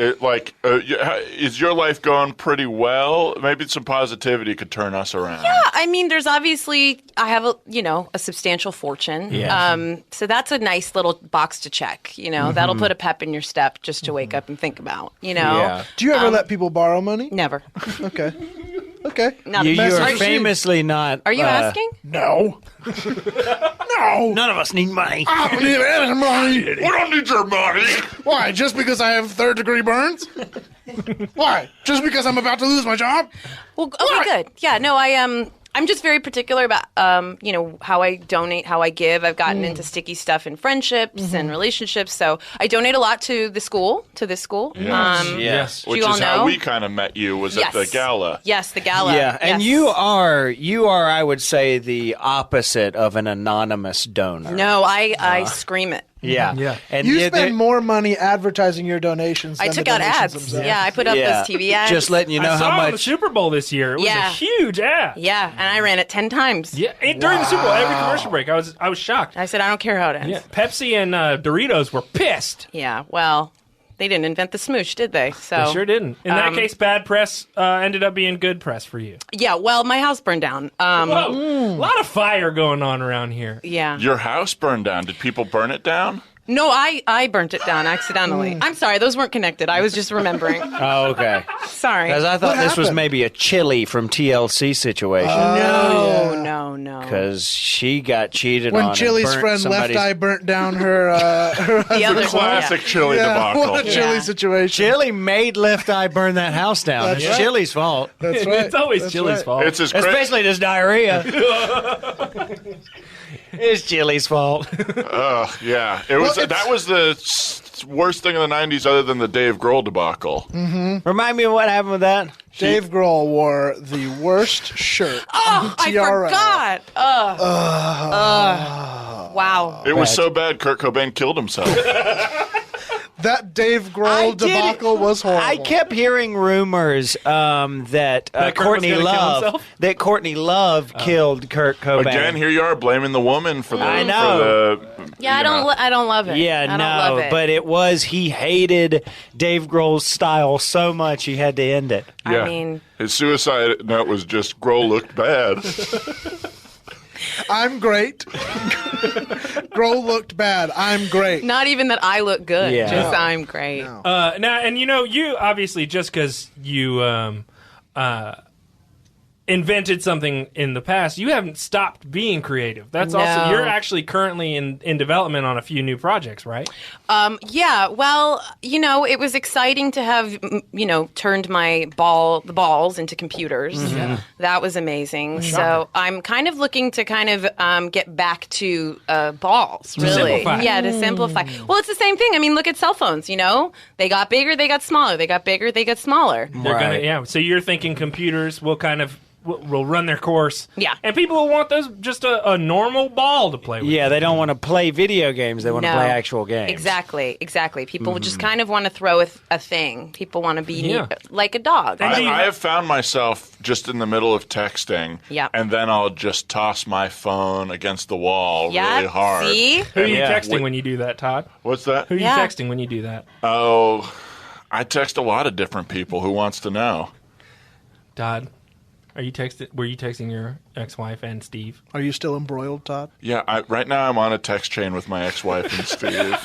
Is your life going pretty well? Maybe some positivity could turn us around. Yeah, I mean, there's obviously I have a substantial fortune. Yeah. So that's a nice little box to check. That'll put a pep in your step just to wake up and think about. Yeah. Do you ever let people borrow money? Never. Okay. Okay. Not You Message are received. famously not. Are you asking? No. No. None of us need money. I don't need any money. We don't need your money. Why? Just because I have third-degree burns? Why? Just because I'm about to lose my job? Well, okay, good. Yeah, no, I'm just very particular about, how I donate, how I give. I've gotten into sticky stuff in friendships and relationships, so I donate a lot to this school. Yes. Do Which you all is how know? we kind of met you, was at the gala. Yes, the gala. Yeah, and Yes. you are, I would say, the opposite of an anonymous donor. No, I scream it. Yeah, Yeah. And You yeah, spend more money advertising your donations I than took the out donations ads. themselves. Yeah, I put up yeah. those TV ads. Just letting you know I saw how it on the much. Super Bowl this year. It was Yeah. a huge ad. Yeah, and I ran it 10 times. Yeah, and during the Super Bowl, every commercial break, I was shocked. I said, I don't care how it ends. Yeah, Pepsi and Doritos were pissed. Yeah, well, they didn't invent the smoosh, did they? So They sure didn't. In that case, bad press ended up being good press for you. Yeah, well, my house burned down. Whoa, a lot of fire going on around here. Yeah. Your house burned down. Did people burn it down? No, I burnt it down accidentally. I'm sorry, those weren't connected. I was just remembering. Oh, okay. Sorry. Because I thought What this was happened? maybe a Chili from TLC situation. No. Because she got cheated on. When and Chili's burnt friend somebody's- Left Eye burnt down her The other Classic chili yeah, debacle. what a Chili Yeah. situation. Chili made Left Eye burn that house down. That's It's right. Chili's fault. That's right. It's always That's Chili's right. fault. It's as Especially this diarrhea. It's Chili's fault. yeah. It was. Well, That was the worst thing in the '90s, other than the Dave Grohl debacle. Remind me of what happened with that. Dave Grohl wore the worst shirt. Oh, I TRL. forgot. Wow. It was so bad, Kurt Cobain killed himself. That Dave Grohl debacle was horrible. I kept hearing rumors that Kurt was Courtney gonna kill Love himself? killed Kurt Cobain. Again, here you are blaming the woman for the. I know. For the, Yeah, I don't love it. Yeah, I don't no, love it. but it was, he hated Dave Grohl's style so much he had to end it. Yeah. I mean, His suicide note was just Grohl looked bad. I'm great. Grohl looked bad. I'm great. not even that I look good. Yeah. Just I'm great. No. Now, and you obviously, just because you invented something in the past, you haven't stopped being creative. That's also, No. you're actually currently in development on a few new projects, right? Yeah, well, it was exciting to have, turned the balls into computers. Mm-hmm. That was amazing. So I'm kind of looking to get back to balls, really. Simplify. Yeah, to simplify. Well, it's the same thing. I mean, look at cell phones, They got bigger, they got smaller. They got bigger, they got smaller. They're gonna, yeah. So you're thinking computers will will run their course. Yeah. And people will want those just a normal ball to play with. Yeah, they don't want to play video games. They want to No. play actual games. Exactly. People just kind of want to throw a thing. People want to be Yeah. like a dog. I have found myself just in the middle of texting, Yep. and then I'll just toss my phone against the wall Yeah, really hard. see? Who are you Yeah. texting when you do that, Todd? What's that? Who are Yeah. you texting when you do that? Oh, I text a lot of different people. Who wants to know? Todd, were you texting your ex-wife and Steve? Are you still embroiled, Todd? Yeah, right now I'm on a text chain with my ex-wife and Steve.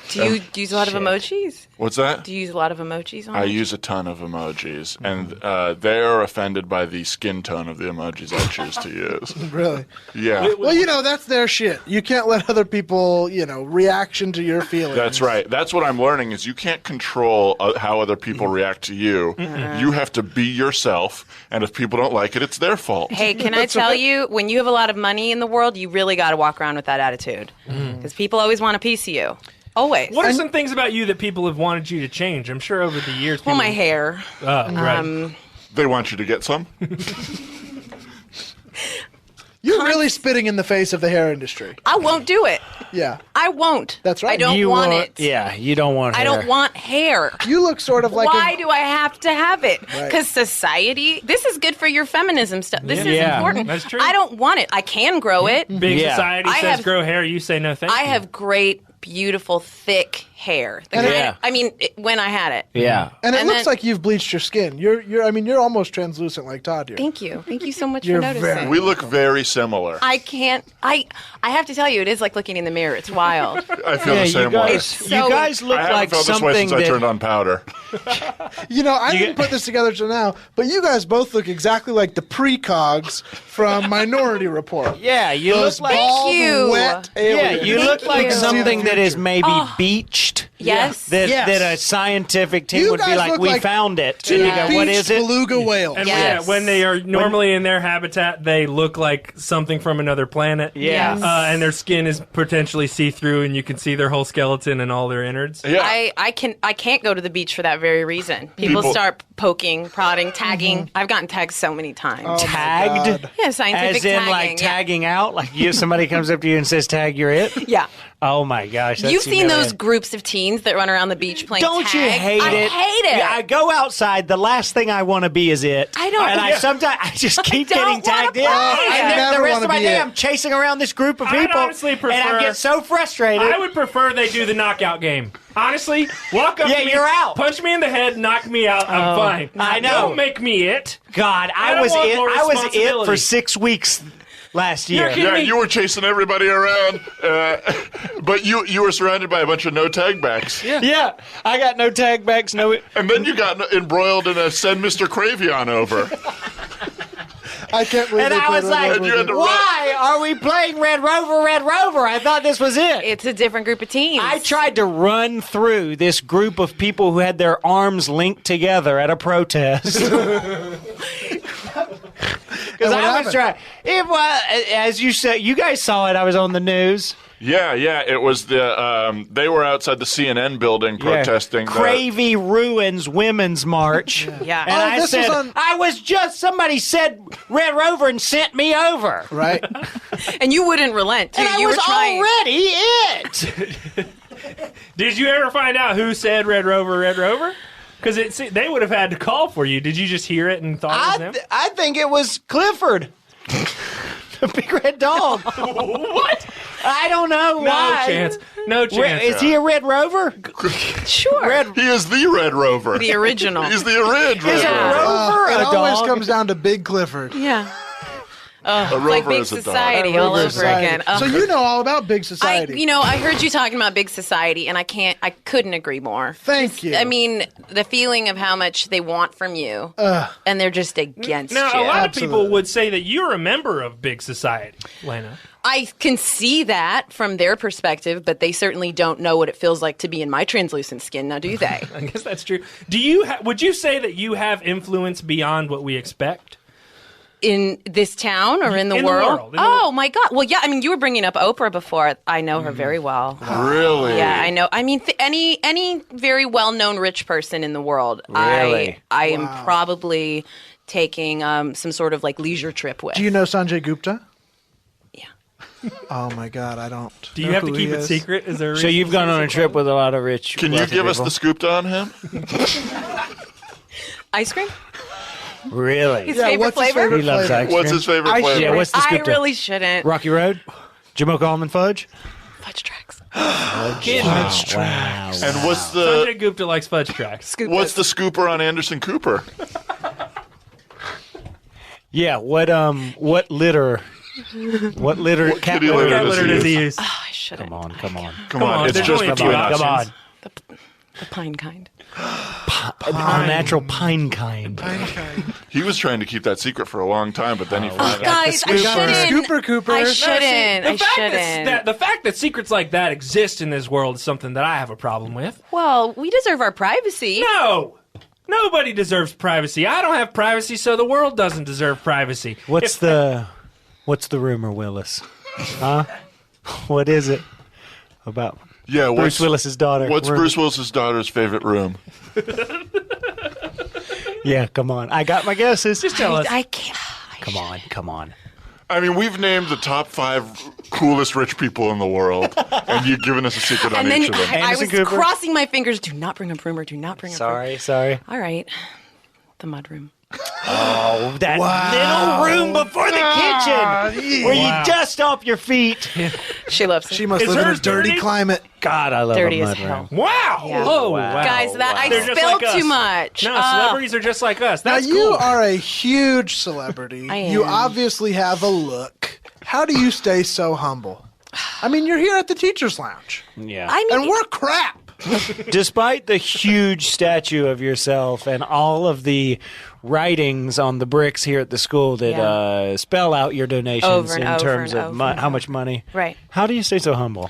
Do you use a lot of emojis? What's that? Do you use a lot of emojis on I it? use a ton of emojis, and they are offended by the skin tone of the emojis I choose to use. Really? Yeah, Well, that's their shit. You can't let other people, reaction to your feelings. that's right. That's what I'm learning is you can't control how other people react to you. You have to be yourself, and if people don't like it, it's their fault. Hey, can I tell you, when you have a lot of money in the world, you really got to walk around with that attitude. Because people always want a piece of you. Always. What are some things about you that people have wanted you to change? I'm sure over the years. Well, people- my hair. Right. They want you to get some. You're really spitting in the face of the hair industry. I won't do it. Yeah. I won't. That's right. I don't You want want- it. Yeah, you don't want hair. I don't want hair. You look sort of like Why do I have to have it? Right. Because society, this is good for your feminism stuff. This is Yeah. important. That's true. I don't want it. I can grow it. Big Yeah. society I says have- grow hair. You say no thank you. I have great, beautiful, thick hair. The And kind Yeah. of- I mean, when I had it. Yeah. And it And looks then- like you've bleached your skin. You're almost translucent like Todd here. Thank you. Thank you so much You're for noticing. very- We look very similar. I can't. I have to tell you, it is like looking in the mirror. It's wild. I feel Yeah, the same you way. guys, So- you guys look I haven't like felt this way something since I that turned on powder. I didn't put this together till now, but you guys both look exactly like the precogs from Minority Report. Yeah, you Those look like bald, you. wet yeah, aliens. you look Thank like you. something that is maybe Oh. beached. Yes. That Yes. that a scientific team You would be guys like, look we like found it. Two And you go, what beached is it? beluga whales. And Yes. when they are normally in their habitat, they look like something from another planet. Yeah. Yes. And their skin is potentially see-through, and you can see their whole skeleton and all their innards. Yeah. I can't go to the beach for that very reason. People People- start poking, prodding, tagging. I've gotten tagged so many times. Oh, my Tagged? God. Yeah, scientific As in, tagging. like, tagging out? Like, somebody comes up to you and says, tag, you're it? Yeah. Oh, my gosh. That's You've seen those humiliating. groups of teens that run around the beach playing Don't tag? you hate I it? hate it. Yeah, I go outside. The last thing I want to be is it. I don't- And Yeah. sometimes I just keep don't getting wanna tagged in. play. I And then never the rest wanna of my be day, it. I'm chasing around this group of I'd people. honestly and prefer- I get so frustrated. I would prefer they do the knockout game. Honestly, walk up Yeah, to me, you're out. punch me in the head, knock me out. I'm fine. I know. Don't make me it. God, I I don't was want it. more I was it responsibility. for 6 weeks last year. You're kidding Yeah, me. you were chasing everybody around, but you were surrounded by a bunch of no tag backs. Yeah, I got no tag backs, no. And then you got embroiled in a send Mr. Cravy on over. I can't believe And they I played was Red like, Rover you had to with why are we playing Red Rover, Red Rover? I thought this was it. It's a different group of teens. I tried to run through this group of people who had their arms linked together at a protest. Because And what I was happened? trying. It was, as you said, you guys saw it. I was on the news. Yeah, it was they were outside the CNN building protesting. Cravy ruins Women's March. Yeah. And I this said, was on- somebody said Red Rover and sent me over. Right. And you wouldn't relent, too. And I you was were trying. already it. Did you ever find out who said Red Rover? Because they would have had to call for you. Did you just hear it and thought it was them? I think it was Clifford. The big red dog. What? I don't know why. No chance. Is he a Red Rover? Sure. He is the Red Rover. The original. He's the original. Is a rover It a always dog? comes down to Big Clifford. Yeah. A It's like rover Big is a dog. Society all over again. So you know all about Big Society. I heard you talking about Big Society, and I couldn't agree more. Thank you. I mean, the feeling of how much they want from you, and they're just against Now, you. a lot of Absolutely. people would say that you're a member of Big Society, Lana. I can see that from their perspective, but they certainly don't know what it feels like to be in my translucent skin. Now, do they? I guess that's true. Do you? Would you say that you have influence beyond what we expect? In this town or in the In the world? world, in the Oh, my God. Well, yeah, I mean, you were bringing up Oprah before. I know her very well. Really? Yeah, I know. I mean, any very well-known rich person in the world, Really? I am probably taking some sort of like leisure trip with. Do you know Sanjay Gupta? Yeah. Oh my God, I don't. Do you know have to who keep he it is. secret? Is there? So you've gone on a trip with a lot of rich. Can you wealthy give us people? the scoop on him? Ice cream? Really? His favorite what's his flavor? favorite He loves flavor? ice What's cream. his favorite flavor? Yeah, what's the I scoop? really shouldn't. Rocky Road? Jamocha almond fudge? Fudge tracks. Wow. And what's Sanjay the Gupta likes fudge tracks. what's the scooper on Anderson Cooper? Yeah, what litter? What litter? Cat kitty litter? litter What does litter he does he use? use? Oh, I shouldn't. Come on. Come on, it's there's just only a between few us. Come on. The pine kind. All natural pine kind. He was trying to keep that secret for a long time, but then he found out. Guys, I scooper. shouldn't. Scooper Cooper. I No, shouldn't. I shouldn't. The fact that secrets like that exist in this world is something that I have a problem with. Well, we deserve our privacy. No! Nobody deserves privacy. I don't have privacy, so the world doesn't deserve privacy. What's the rumor, Willis? Huh? What is it about Yeah, Bruce Willis's daughter? What's Rumor. Bruce Willis's daughter's favorite room? Yeah, come on. I got my guesses. Just tell us. I can't. Come on. I mean, we've named the top 5 coolest rich people in the world, and you've given us a secret on And then each of them. I Anderson was Cooper? crossing my fingers. Do not bring up rumor. Do not bring up rumor. Sorry. All right. The mudroom. Oh, that little room before the kitchen where you dust off your feet. She loves it. She must Is live in a hers dirty dirty? climate. God, I love Dirty a as mud hell. room. Wow! Yeah. Oh, Wow. wow. Guys, that They're I just spilled like us. too much. No, celebrities are just like us. Now That's you cool. are a huge celebrity. I You am. obviously have a look. How do you stay so humble? I mean, you're here at the Teachers Lounge, Yeah. I mean, and we're crap. Despite the huge statue of yourself and all of the writings on the bricks here at the school that spell out your donations Over and in over terms and of over and how much money. Right. How do you stay so humble?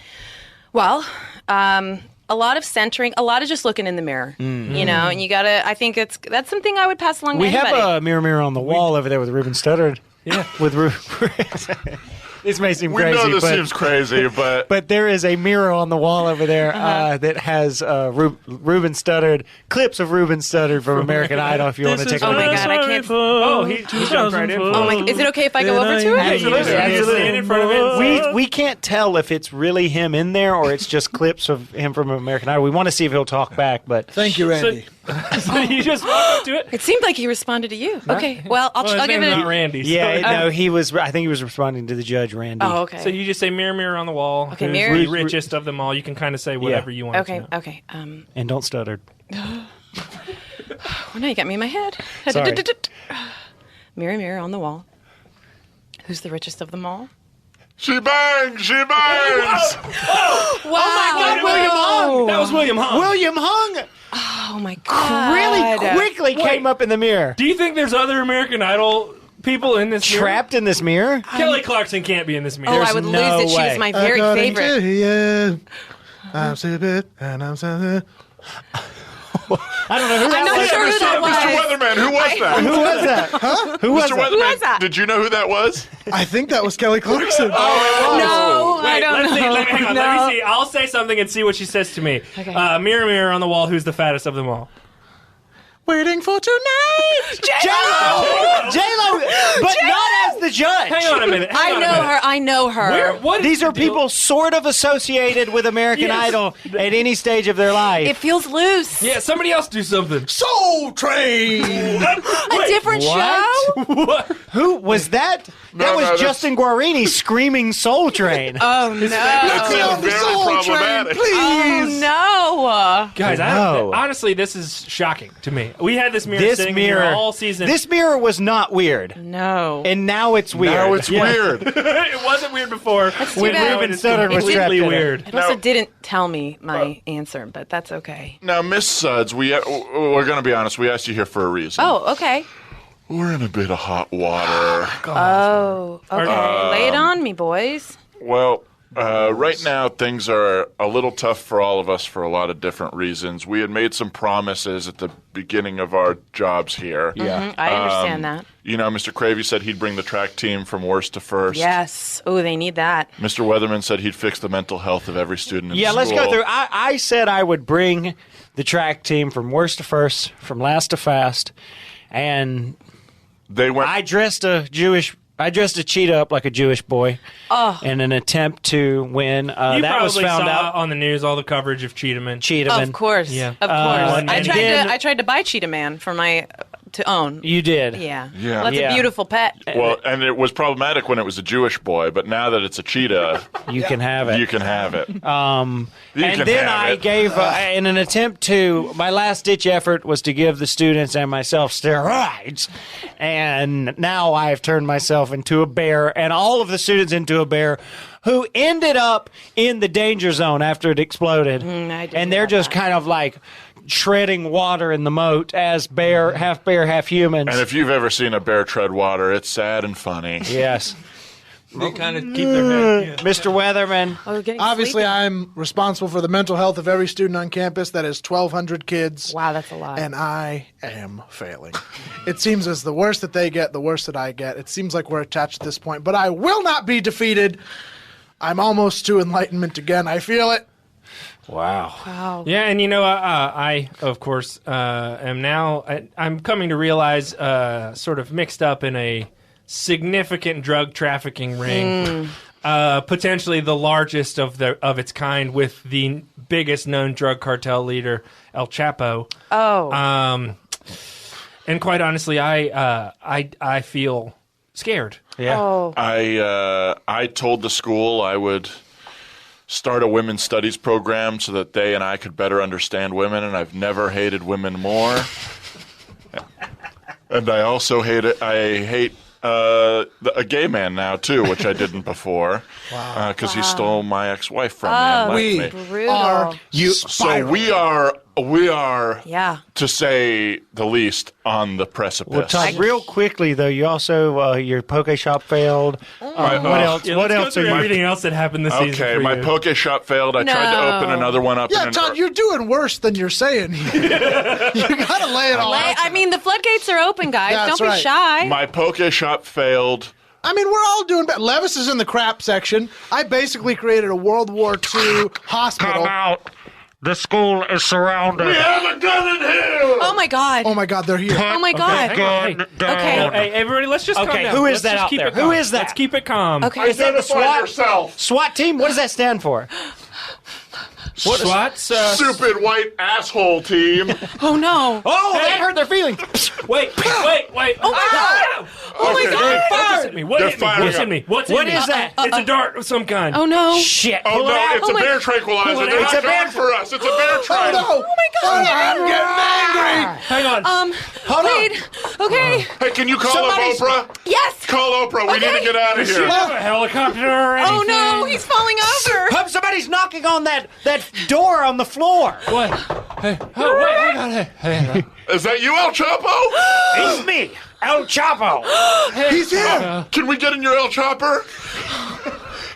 well, a lot of centering, a lot of just looking in the mirror, you know, and you gotta, I think that's something I would pass along to We anybody. have a mirror on the wall over there with Ruben Studdard. Yeah. With This may seem We crazy, know this but seems crazy, but but there is a mirror on the wall over there that has Ruben Studdard, clips of Ruben Studdard from American Idol if you want to take a Oh look my at God, I can't. Oh, he jumped right in. Oh my! Is it okay if I go over to it? Absolutely. Stand in front of it. We can't tell if it's really him in there or it's just clips of him from American Idol. We want to see if he'll talk back, but Thank you, Randy. So you just walk up to it. It seemed like he responded to you. Okay, well, Well, his I'll give name's it. not Randy. So. yeah, no, he was. I think he was responding to the judge, Randy. Oh, okay. So you just say mirror, mirror on the wall. Okay, Who's mirror. the richest of them all? You can kind of say whatever you want. Okay, To know. okay. And don't stutter. Well, now you got me in my head. Sorry. Mirror, mirror on the wall. Who's the richest of them all? she bangs, she bangs. Wow! Oh my God, William Hung. That was William Hung. William Hung Oh my God! really quickly came up in the mirror. Do you think there's other American Idol people in this mirror? Trapped in this mirror? Kelly Clarkson can't be in this mirror. Oh, I There's would no lose it. She way. was my very favorite. I'm stupid and I'm stupid. I don't know who that I'm not was. sure who that was. Mr. Weatherman, who was that? Who was that? Huh? Who was Mr. that? Weatherman, Who was that? did you know who that was? I think that was Kelly Clarkson. No, I Wait, don't let's know. see. Hang on. No. Let me see. I'll say something and see what she says to me. Okay. Mirror, mirror on the wall, who's the fattest of them all? Waiting for tonight. J-Lo! J-Lo! But not as the judge. Hang on a minute. I know her. Where, what is These the are deal? people sort of associated with American Yes. Idol at any stage of their life. It feels loose. Yeah, somebody else do something. Soul Train. A different What? show? What? Who was that? That was that's- Justin Guarini screaming Soul Train. Oh, no. That me on sounds the very Soul Train, problematic. please. Oh, Guys, No. honestly, this is shocking to me. We had this mirror This sitting mirror, here all season. this mirror was not weird, no. and now it's weird. Now it's weird. it wasn't weird before. when bad. Ruben It's Sutter was trapped completely in it. weird. It also Now- didn't tell me my answer, but that's okay. Now, Miss Suds, we're going to be honest. We asked you here for a reason. Oh, okay. We're in a bit of hot water. Oh, okay. Lay it on me, boys. Well, right now things are a little tough for all of us for a lot of different reasons. We had made some promises at the beginning of our jobs here. Yeah. I understand that. You know, Mr. Cravy said he'd bring the track team from worst to first. Yes. Oh, they need that. Mr. Weatherman said he'd fix the mental health of every student in Yeah, school. let's go through. I said I would bring the track team from worst to first, from last to fast, and They went. I dressed a cheetah up like a Jewish boy in an attempt to win. You that was probably found saw out. on the news all the coverage of Cheetahman. Cheetahman. Of course. Yeah. Of course. and then- I tried to buy Cheetah Man for my to own. You did. Yeah. Yeah. Well, that's Yeah. a beautiful pet. Well, and it was problematic when it was a Jewish boy, but now that it's a cheetah, You can have it. you can have it. You And can then have I it. gave, in an attempt to, my last ditch effort was to give the students and myself steroids. And now I've turned myself into a bear and all of the students into a bear who ended up in the danger zone after it exploded. I didn't And they're know just that. kind of like treading water in the moat as bear, half humans. And if you've ever seen a bear tread water, it's sad and funny. Yes. They kind of keep their head. Mr. Weatherman. Oh, getting Obviously, sleepy. I'm responsible for the mental health of every student on campus. That is 1,200 kids. Wow, that's a lot. And I am failing. It seems as the worse that they get, the worse that I get. It seems like we're attached at this point, but I will not be defeated. I'm almost to enlightenment again. I feel it. Wow. Wow. Yeah, and you know, I of course am now. I'm coming to realize, sort of mixed up in a significant drug trafficking ring, potentially the largest of its kind, with the biggest known drug cartel leader, El Chapo. Oh. And quite honestly, I feel scared. Yeah. Oh. I told the school I would start a women's studies program so that they and I could better understand women, and I've never hated women more. And I also hate a gay man now too, which I didn't before. Wow. Because he stole my ex-wife from me and We left me. Brutal. are So we are, Yeah. to say the least, on the precipice. Well, Todd, real quickly though, you also your poke shop failed. What else? Yeah, what let's else go are through you? everything else that happened this season? Okay, for my you. poke shop failed. I tried to open another one up. Yeah, in Todd, you're doing worse than you're saying here. You gotta lay it all out. I mean, the floodgates are open, guys. That's Don't right. be shy. My poke shop failed. I mean, we're all doing bad. Levis is in the crap section. I basically created a World War II hospital. out. The school is surrounded. have a gun in here! Oh my god. Oh my God, they're here. Oh my god. Hang on, hey. Okay. Hey, everybody, let's just calm Okay, down. who is Let's that just out keep there? it Who calm. is that? Let's keep it calm. Okay. Is that a SWAT? yourself. SWAT team? What does that stand for? SWAT's, Stupid white asshole team. Oh no. Oh, that hurt their feelings. wait. Oh my God. Oh my Okay, god. What's in me? What's They're in me? firing What's in up. me? What's What in me? is that? It's a dart of some kind. Oh no. Shit. Oh Pull it no, out. it's a my- bear tranquilizer. Pull it They're out. not It's a bear- coming for us. It's a bear train. Oh my God, I'm getting angry. Hang on. Hold Wait. Okay. Hey, can you call Somebody's- up Oprah? Yes. Call Oprah. We need Okay. to get out of Does she here. have a helicopter or anything? Oh no, he's falling over. on. Somebody's knocking on that door on the floor. What? Hey, oh, wait, hang on. Hey. Is that you, El Chapo? It's me, El Chapo. He's here. Can we get in your El Chopper?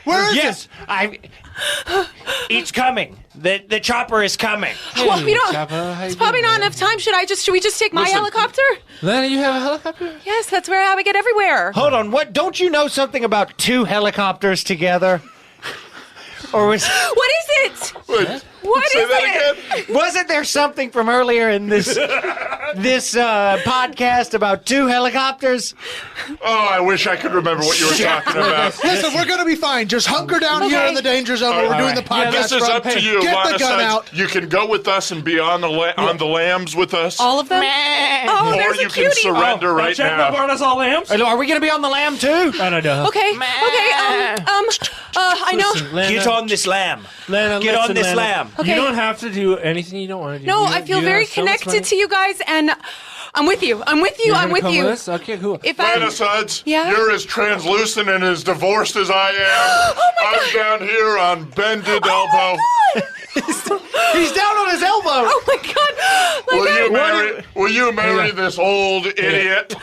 Where is Yes, it's coming. The chopper is coming. Well, we don't. Chapo, how you It's probably doing, not enough time. Should we just take my Listen. helicopter? Lana, you have a helicopter? Yes, that's how we get everywhere. Hold on, what? Don't you know something about 2 helicopters together? Or was What is it? Wait, What say is that it? again? wasn't there something from earlier in this podcast about 2 helicopters? Oh, I wish I could remember what you were talking about. Listen, we're going to be fine. Just hunker down here in the danger zone where we're doing the podcast. This is from. up to you, Get Lana the gun Suds. out. You can go with us and be on the lambs with us, All of them? Oh, or there's you a can cutie. surrender right Chapo now. brought us all lambs? Are we going to be on the lamb too? I don't know. Okay. I know. Lana, Get on this lamb. Lana, Get on listen, this Lana. lamb. Okay. You don't have to do anything you don't want to do. No, You- I feel you very have so much connected to you guys, and I'm with you. I'm with you. You're I'm gonna with come you. with us? Okay, cool. If Lana I Suds, Yeah? you're as translucent and as divorced as I am. I'm down here on bended elbow. He's down on his elbow. Oh my God! Will you marry this old idiot?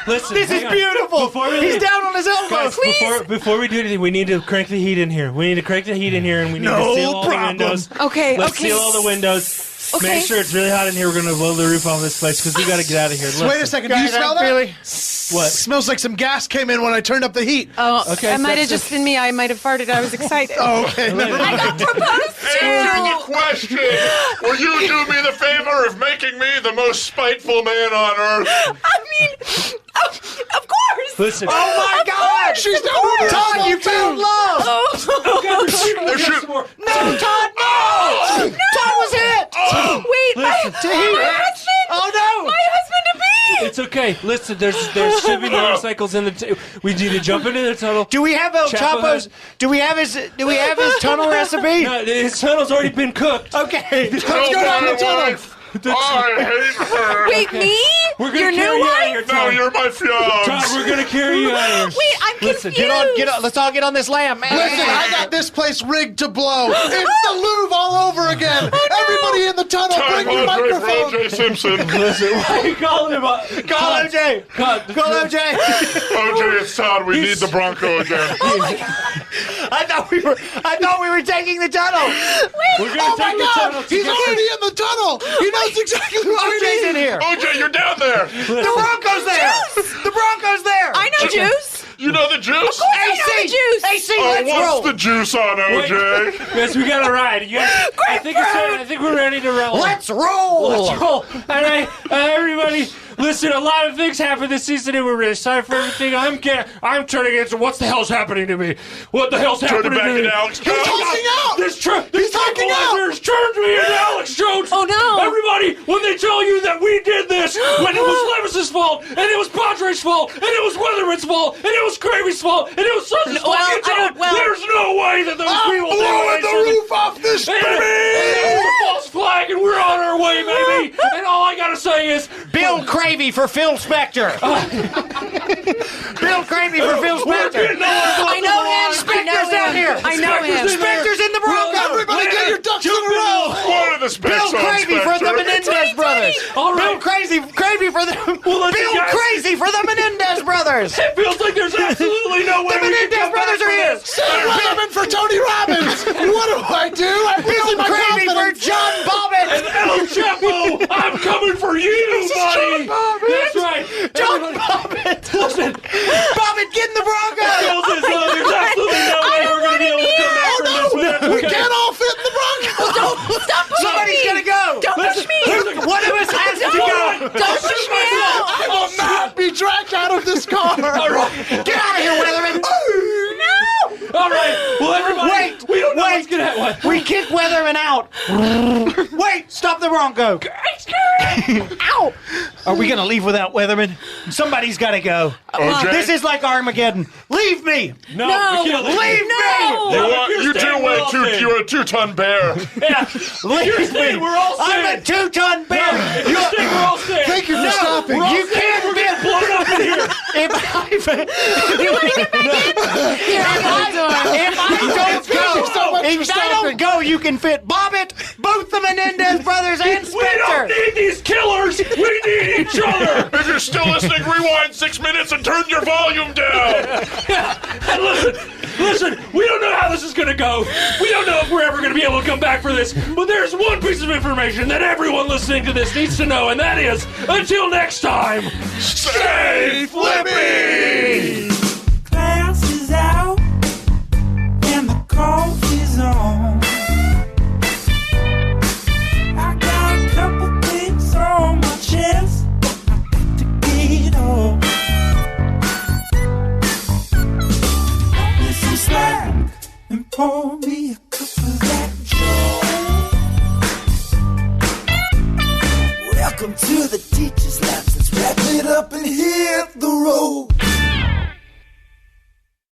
Listen, This is hang on. beautiful. He's down on his elbow. Guys, before we do anything, we need to crank the heat in here. We need to crank the heat in here, and we need to seal all the windows. Okay. Let's okay. seal all the windows. Okay. Make sure it's really hot in here. We're going to blow the roof off this place because we got to get out of here. Listen. Wait a second. Do you Guys, smell I'm that? really- What? Smells like some gas came in when I turned up the heat. Oh, Okay, it might have that's just been me. I might have farted. I was excited. Okay. I got proposed Answer the to. question. Will you do me the favor of making me the most spiteful man on earth? I mean, of course. Listen. Oh my God! She's down on her Todd, elbow, you found love! Oh. No, Todd, no! Todd was hit! Wait, my husband. Oh no! My husband to be. It's okay. Listen, there's shipping motorcycles in the. We need to jump into the tunnel. Do we have El Chapo Chapo's? has- Do we have his tunnel recipe? No, his tunnel's already been cooked. Okay. Let's go down the tunnel. I hate her. Wait, me? We're gonna Your carry new you out of wife? here, No, Todd. you're my Todd, fiance. we're gonna carry you out of here. Wait, I'm Listen, confused. Get on. Let's all get on this lamb. Listen, I got this place rigged to blow. It's the Louvre all over again. Everybody in the tunnel, Time bring your Padre for microphone. O.J. Simpson. Listen, why are you calling him up? Call OJ. Call OJ. O.J., it's Todd. We need the Bronco again. I thought we were taking the tunnel. We're gonna Oh my take the God! tunnel He's together. already in the tunnel. He knows exactly what we OJ's in need. here. O.J., you're down there. The Bronco's there. The Bronco's there. I know juice. You know the juice? I know the juice. AC, Oh, let's what's roll. the juice on, O.J.? Yes, we got a ride. You guys, I think we're ready to roll. Let's roll. Let's roll. All right, everybody. Listen, a lot of things happened this season, and we're really sorry for everything. I'm turning into what the hell's happening to me? What the hell's Turn it happening back to me? into Alex He's Jones. talking out. This He's talking out. tranquilizer has turned me into Alex Jones. Oh, no. Everybody, when they tell you that we did this, when it was Levis's fault, and it was Padre's fault, and it was Weatherman's fault, and it was Cravy's fault, and it was Suds' fault, well, you tell them, there's no way that those I'm people did blowing what the they said. roof off this And baby. it was a false flag, and we're on our way, baby. And all I gotta say is, Bill Cravy for Phil Spector. Bill Cravy for Phil we're Spector. getting all I know him. Spector's down here. I know him. Spector's in the Bronco. Everybody get your ducks in a row. What are the specs Bill on, Cravy for the Spectre? Menendez brothers. All right. Bill Cravy for the listen, Bill guys. Crazy for the Menendez brothers. It feels like there's absolutely no way The we can Menendez come brothers back are from here. this. Sam Weatherman for Tony Robbins. What do? I'm Bill losing my Cravy for confidence. John Bobbitt. El Chapo, I'm coming for you, buddy. That's right. John Everybody- Bobbitt. Listen, Bobbitt, get in the Bronco. feels as though there's absolutely no way we're going to be able to come back from this. But that's We okay. can't all fit in the Bronco. Stop pushing Somebody's me. gonna go. Don't push me. One of us has to go. Don't push me out. I will not be dragged out of this car. All right. Get out of here, Weatherman. No. All right. Well, everybody, Wait, we don't know wait. what's going to happen. We kick Weatherman out. Wait, stop the Bronco. Ow. Are we gonna leave without Weatherman? Somebody's gotta go. O.J.? This is like Armageddon. Leave me. No, No. we can't leave. Leave No. You do staying, we're weigh all staying. you're a 2-ton bear. Yeah. Leave You're me. staying. We're all I'm a staying. 2-ton bear. If you're staying, we're all staying. Thank you for stopping. We're all You staying. can't We're getting blown up in here. If I don't go, you can fit Bobbitt, both the Menendez brothers, and We don't Spectre. need these killers. We need each other. If you're still listening, rewind 6 minutes and turn your volume down. And listen, we don't know how this is going to go. We don't know if we're ever going to be able to come back for this. But there's one piece of information that everyone listening to this needs to know, and that is, until next time, Stay flippy! Class is out and the coffee's on. I got a couple things on my chest I got to get off. Cut me some slack and pour me a